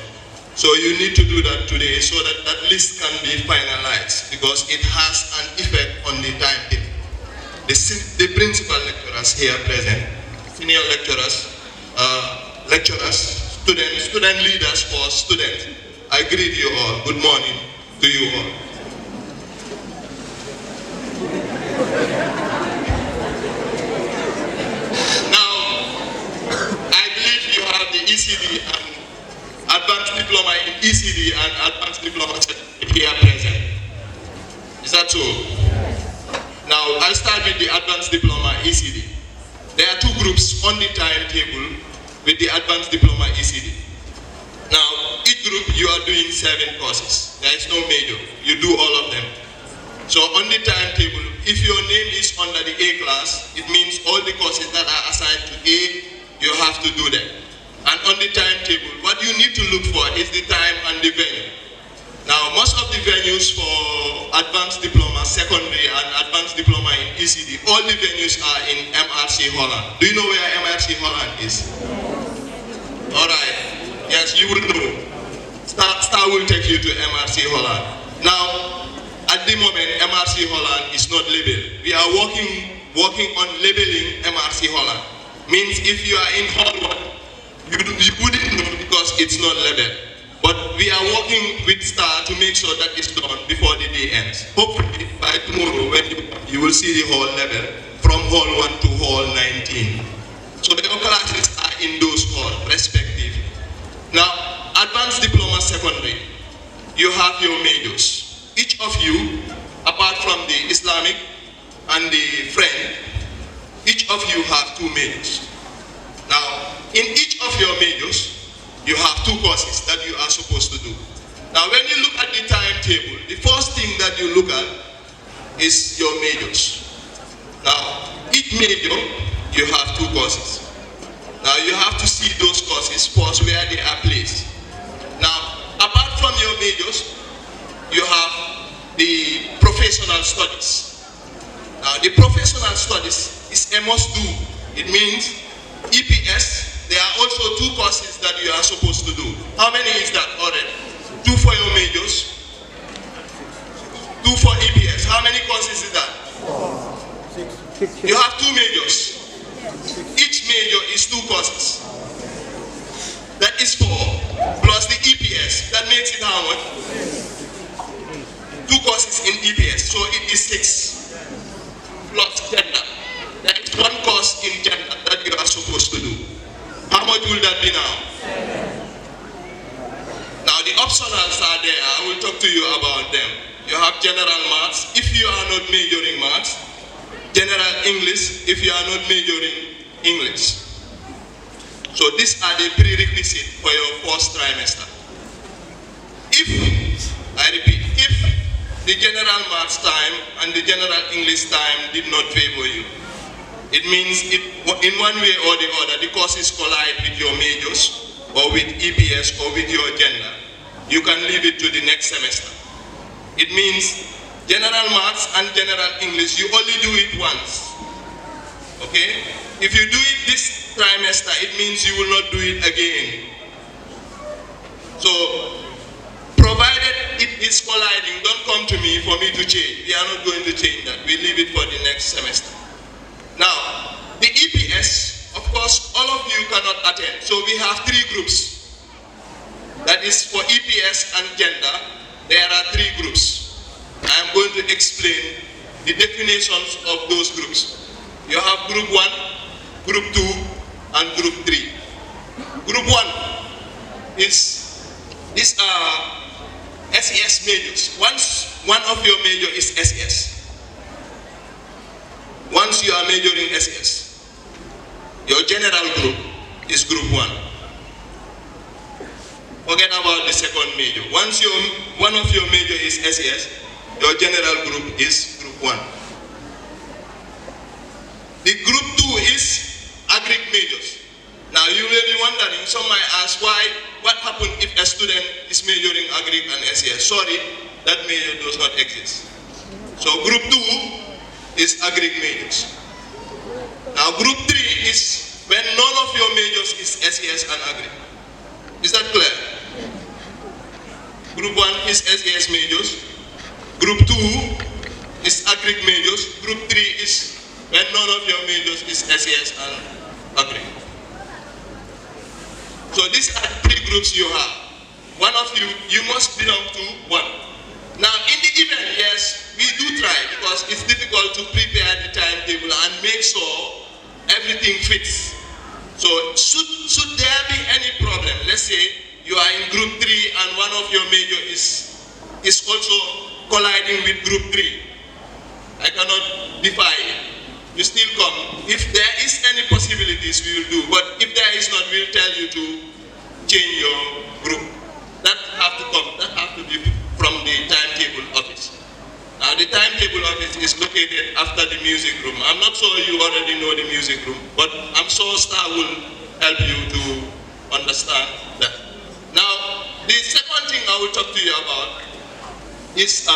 So you need to do that today so that that list can be finalized because it has an effect on the timetable. The principal lecturers here present, senior lecturers, student leaders for students, I greet you all. Good morning to you all. Now, I believe you have the ECD and advanced diploma in ECD and advanced diploma here present. Is that so? Now, I'll start with the advanced diploma ECD. There are two groups on the timetable with the advanced diploma ECD. Now, each group you are doing 7 courses. There is no major. You do all of them. So on the timetable, if your name is under the A class, it means all the courses that are assigned to A, you have to do them. And on the timetable, what you need to look for is the time and the venue. Now, most of the venues for advanced diploma, secondary, and advanced diploma in ECD, all the venues are in MRC Holland. Do you know where MRC Holland is? All right. Yes, you will know. Star will take you to MRC Holland. Now, at the moment, MRC Holland is not labeled. We are working on labeling MRC Holland. Means if you are in Hall 1, you wouldn't know because it's not labeled. But we are working with Star to make sure that it's done before the day ends. Hopefully, by tomorrow, when you will see the hall level from Hall 1 to Hall 19. So the classes are in those halls, respectively. Now, advanced diploma secondary, you have your majors. Each of you, apart from the Islamic and the French, each of you have 2 majors. Now, in each of your majors, you have 2 courses that you are supposed to do. Now, when you look at the timetable, the first thing that you look at is your majors. Now, each major, you have 2 courses. Now, you have to see those courses first where they are placed. Now, apart from your majors, you have the professional studies. Now, the professional studies is a must-do. It means EPS. There are also 2 courses that you are supposed to do. How many is that already? 2 for your majors, 2 for EPS. How many courses is that? 6. You have 2 majors. Each major is 2 courses. That is 4 plus the EPS. That makes it how much? 2 courses in EPS. So it is 6 plus gender. That is 1 course in gender that you are supposed to do. How much will that be now? 7. Now the optionals are there. I will talk to you about them. You have general maths if you are not majoring maths, general English if you are not majoring English. So these are the prerequisites for your first trimester. If, I repeat, if the general maths time and the general English time did not favor you, it means in one way or the other, the courses collide with your majors or with EPS or with your gender. You can leave it to the next semester. It means general maths and general English, you only do it once. Okay? If you do it this trimester, it means you will not do it again. So, provided it is colliding, don't come to me for me to change. We are not going to change that. We leave it for the next semester. Now, the EPS, of course, all of you cannot attend. So we have 3 groups. That is for EPS and gender, there are 3 groups. I am going to explain the definitions of those groups. You have group 1, group 2, and group 3. Group 1 is, these are SES majors. Once one of your major is SES, once you are majoring SES, your general group is group 1. Forget about the second major. Once one of your major is SES, your general group is group 1. The group 2 is agric majors. Now you may be wondering, some might ask what happens if a student is majoring agric and SES? Sorry, that major does not exist. So group 2 is agric majors. Now group 3 is when none of your majors is SES and agric. Is that clear? Group 1 is SAS majors. Group 2 is agri majors. Group 3 is when none of your majors is SAS and agri. So these are 3 groups you have. One of you must belong to one. Now in the event, yes, we do try because it's difficult to prepare the timetable and make sure everything fits. So should there be any problem, let's say you are in group 3 and one of your major is also colliding with group 3. I cannot defy it. You still come. If there is any possibilities, we will do. But if there is not, we'll tell you to change your group. That have to come. That have to be from the timetable office. Now the timetable office is located after the music room. I'm not sure you already know the music room, but I'm sure Star will help you to understand that. Now, the second thing I will talk to you about is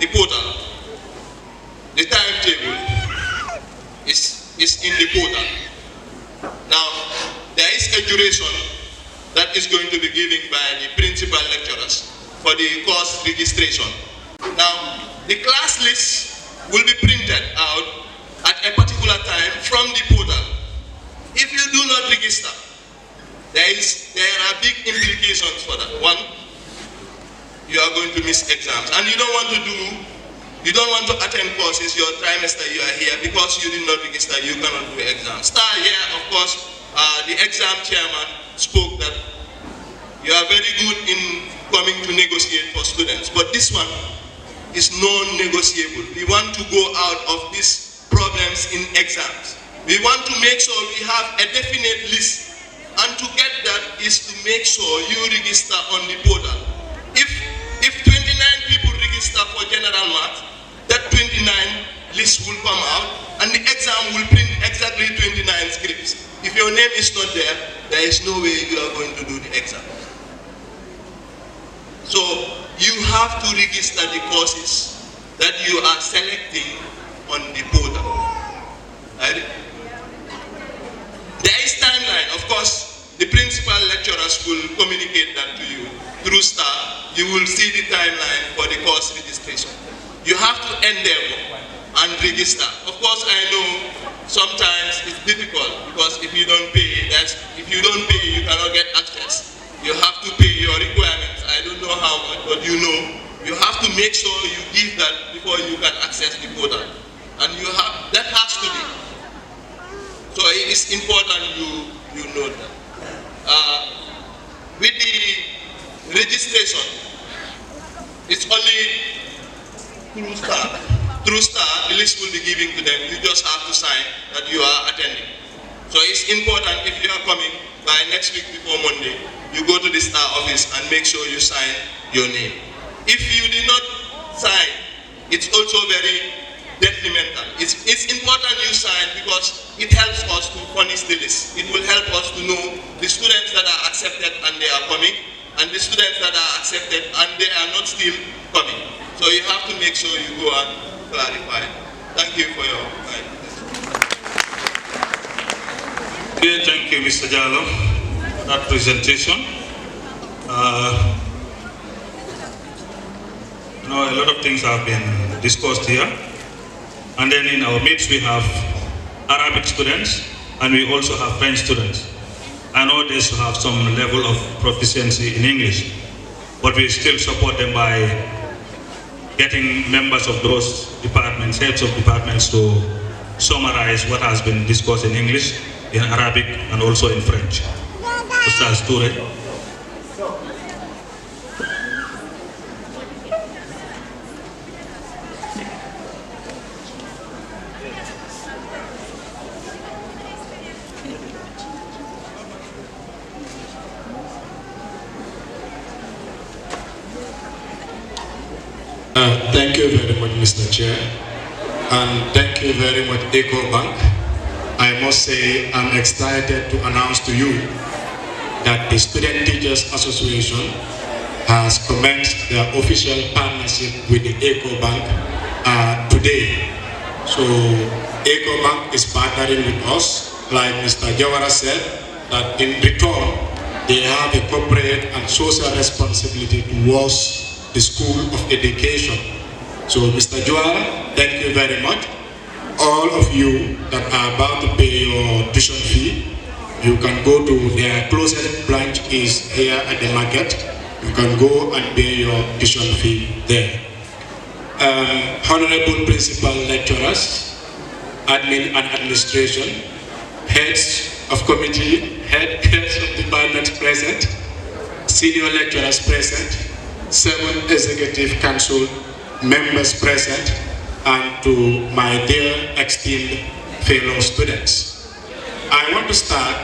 the portal. The timetable is in the portal. Now, there is a duration that is going to be given by the principal lecturers for the course registration. Now, the class list will be printed out at a particular time from the portal. If you do not register, there are big implications for that. One, you are going to miss exams, and you don't want to attend courses your trimester you are here because you did not register, you cannot do exams. Star here, of course, the exam chairman spoke that you are very good in coming to negotiate for students, but this one is non-negotiable. We want to go out of these problems in exams. We want to make sure we have a definite list, and to get that is to make sure you register on the portal. If 29 people register for general math, that 29 list will come out and the exam will print exactly 29 scripts. If your name is not there, there is no way you are going to do the exam. So you have to register the courses that you are selecting on the portal. Right? There is timeline. Of course, the principal lecturers will communicate that to you through STAR. You will see the timeline for the course registration. You have to endeavor and register. Of course, I know sometimes it's difficult because if you don't pay, you cannot get access. You have to pay your requirements. I don't know how much, but you know, you have to make sure you give that before you can access the portal. And that has to be. So it is important you know that. With the registration, it's only through STAR. Through STAR, the list will be given to them. You just have to sign that you are attending. So it's important if you are coming by next week before Monday, you go to the STAR office and make sure you sign your name. If you did not sign, it's also very detrimental. It's important you sign because it helps us to furnish the list. It will help us to know the students that are accepted and they are coming, and the students that are accepted and they are not still coming. So you have to make sure you go and clarify. Thank you for your time. Okay, thank you, Mr. Jallo, for that presentation. A lot of things have been discussed here. And then in our midst, we have Arabic students, and we also have French students. I know they should have some level of proficiency in English, but we still support them by getting members of those departments, heads of departments, to summarize what has been discussed in English, in Arabic, and also in French. Ustaz Toure. Thank you very much, Mr. Chair, and thank you very much, EcoBank. I must say I'm excited to announce to you that the Student Teachers Association has commenced their official partnership with the EcoBank today. So EcoBank is partnering with us, like Mr. Jawara said, that in return they have a corporate and social responsibility towards the School of Education. So Mr. Joara, thank you very much. All of you that are about to pay your tuition fee, you can go to their closest branch is here at the market. You can go and pay your tuition fee there. Honorable principal lecturers, admin and administration, heads of committee, heads of departments present, senior lecturers present, 7 executive council members present, and to my dear esteemed fellow students. I want to start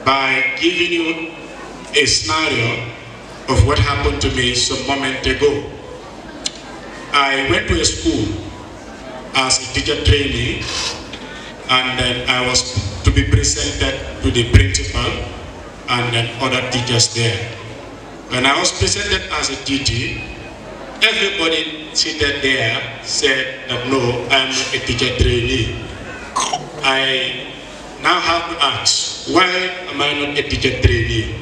by giving you a scenario of what happened to me some moment ago. I went to a school as a teacher trainee, and then I was to be presented to the principal and then other teachers there. When I was presented as a TT, everybody seated there said that no, I'm a teacher trainee. I now have to ask, why am I not a teacher trainee?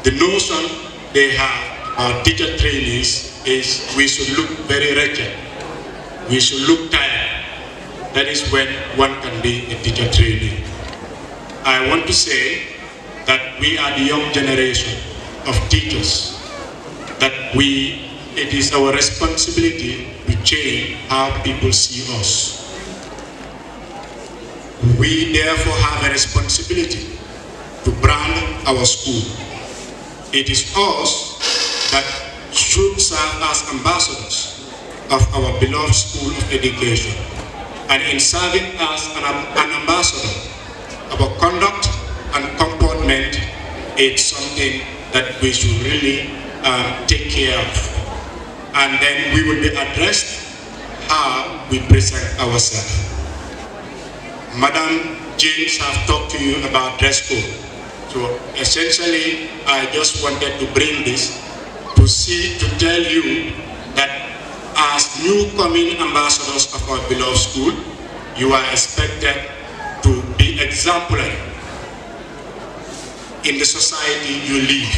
The notion they have about teacher trainees is we should look very wretched. We should look tired. That is when one can be a teacher trainee. I want to say that we are the young generation of teachers, that it is our responsibility to change how people see us. We therefore have a responsibility to brand our school. It is us that should serve as ambassadors of our beloved School of Education. And in serving as an ambassador, our conduct and comportment is something that we should really take care of. And then we will be addressed how we present ourselves. Madam James have talked to you about dress code. So essentially, I just wanted to bring this to tell you that as new coming ambassadors of our beloved school, you are expected to be exemplary in the society you live.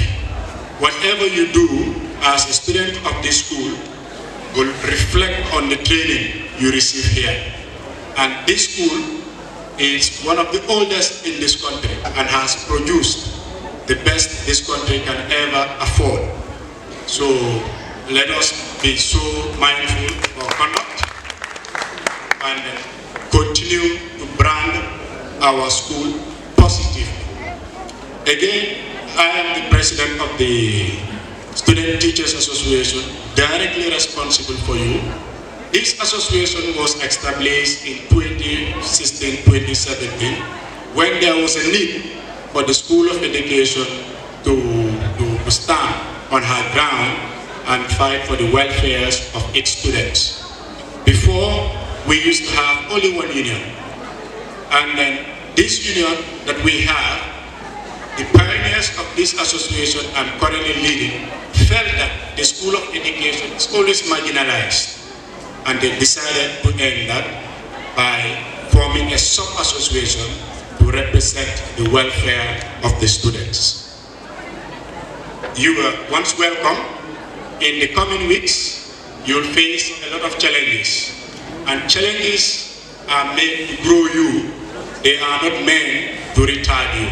Whatever you do as a student of this school will reflect on the training you receive here. And this school is one of the oldest in this country and has produced the best this country can ever afford. So let us be so mindful of our conduct and continue to brand our school positively. Again, I am the president of the Student Teachers Association, directly responsible for you. This association was established in 2016-2017 when there was a need for the School of Education to stand on her ground and fight for the welfare of its students. Before, we used to have only one union. And then this union that we have, the pioneers of this association I'm currently leading felt that the School of Education is always marginalized. And they decided to end that by forming a sub-association to represent the welfare of the students. You are once welcome. In the coming weeks, you'll face a lot of challenges. And challenges are made to grow you. They are not meant to retard you.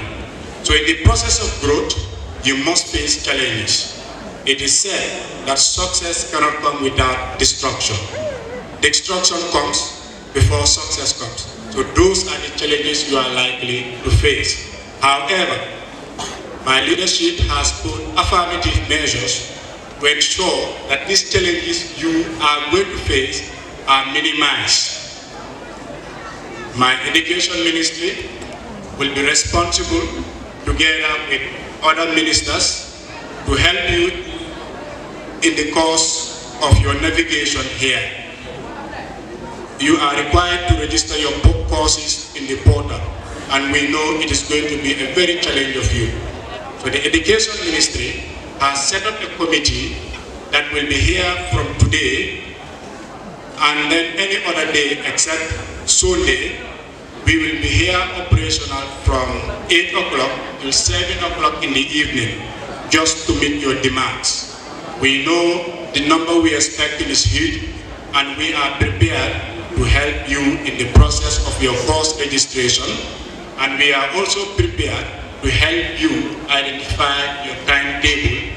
So in the process of growth, you must face challenges. It is said that success cannot come without destruction. Destruction comes before success comes. So those are the challenges you are likely to face. However, my leadership has put affirmative measures to ensure that these challenges you are going to face are minimized. My education ministry will be responsible together with other ministers to help you in the course of your navigation here. You are required to register your courses in the portal, and we know it is going to be a very challenge of you. So the Education Ministry has set up a committee that will be here from today and then any other day except Sunday We will be here operational from 8 o'clock till 7 o'clock in the evening, just to meet your demands. We know the number we are expecting is huge, and we are prepared to help you in the process of your course registration, and we are also prepared to help you identify your timetable,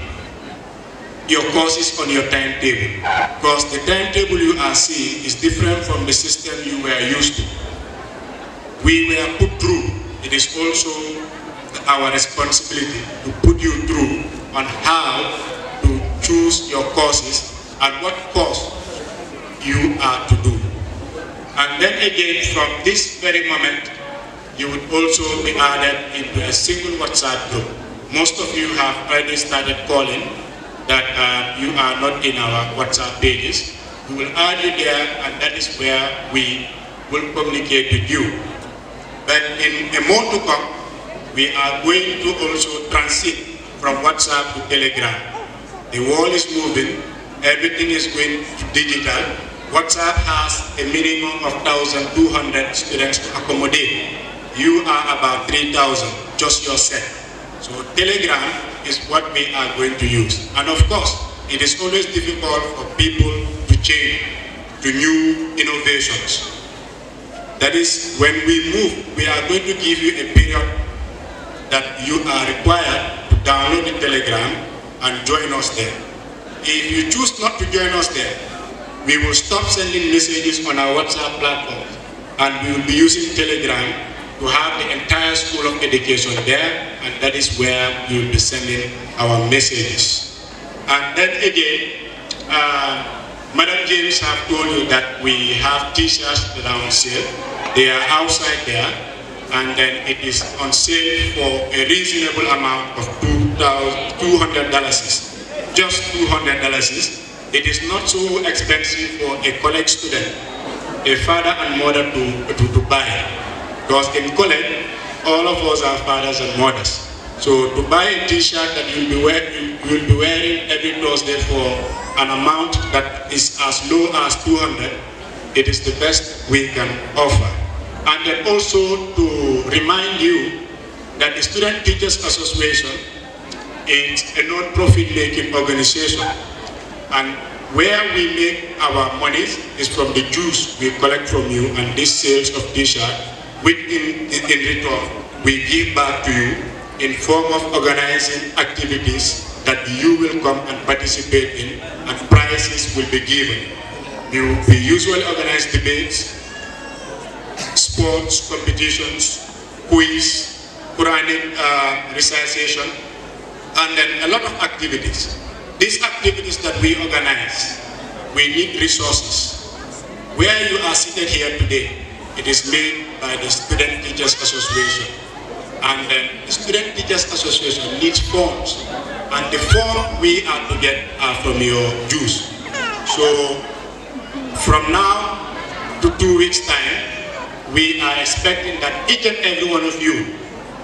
your courses on your timetable, because the timetable you are seeing is different from the system you were used to. We were put through. It is also our responsibility to put you through on how to choose your courses and what course you are to do. And then again, from this very moment, you would also be added into a single WhatsApp group. Most of you have already started calling that you are not in our WhatsApp pages. We will add you there, and that is where we will communicate with you. But in a month to come, we are going to also transit from WhatsApp to Telegram. The world is moving, everything is going to digital. WhatsApp has a minimum of 1,200 students to accommodate. You are about 3,000, just yourself. So Telegram is what we are going to use. And of course, it is always difficult for people to change to new innovations. That is, when we move, we are going to give you a period that you are required to download the Telegram and join us there. If you choose not to join us there, we will stop sending messages on our WhatsApp platform, and we will be using Telegram to have the entire School of Education there, and that is where we will be sending our messages. And then again, Madam James have told you that we have t-shirts that are on sale. They are outside there, and then it is on sale for a reasonable amount of $200. Just $200. It is not so expensive for a college student, a father and mother to buy. Because in college, all of us are fathers and mothers. So to buy a t-shirt that you'll be wearing every Thursday for an amount that is as low as $200, it is the best we can offer. And then also to remind you that the Student Teachers Association is a non-profit making organization. And where we make our monies is from the dues we collect from you and these sales of t-shirt, which in return we give back to you in form of organizing activities that you will come and participate in, and prizes will be given. We usually organize debates, sports competitions, quiz, Quranic recitation, and then a lot of activities. These activities that we organize, we need resources. Where you are seated here today, it is made by the Student Teachers Association. And then the Student Teachers Association needs funds. And the funds we are to get are from your dues. So from now to 2 weeks' time, we are expecting that each and every one of you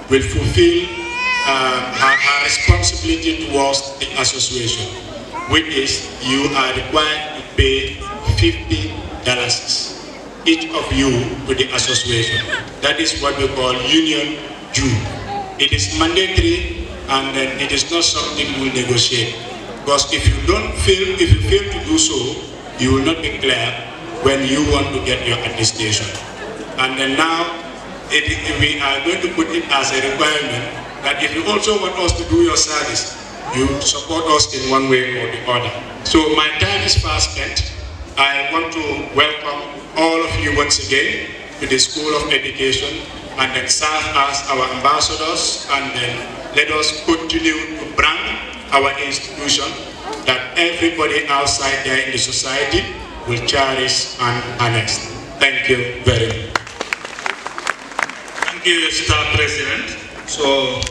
will fulfill her responsibility towards the association, which is you are required to pay $50, each of you, to the association. That is what we call union due. It is mandatory, and then it is not something we negotiate. Because if you fail to do so, you will not be clear when you want to get your attestation. And then now, we are going to put it as a requirement that if you also want us to do your service, you support us in one way or the other. So my time is fast spent. I want to welcome all of you once again to the School of Education, and then serve as our ambassadors, and then let us continue to brand our institution that everybody outside there in the society will cherish and harness. Thank you very much. Thank you, Staff President. So,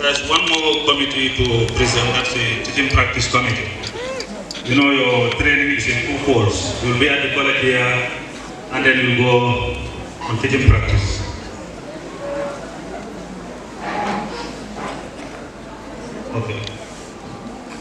there's one more committee to present, that's the Teaching Practice Committee. You know, your training is in 2 courses. You'll be at the college here, and then you'll go on teaching practice. Okay.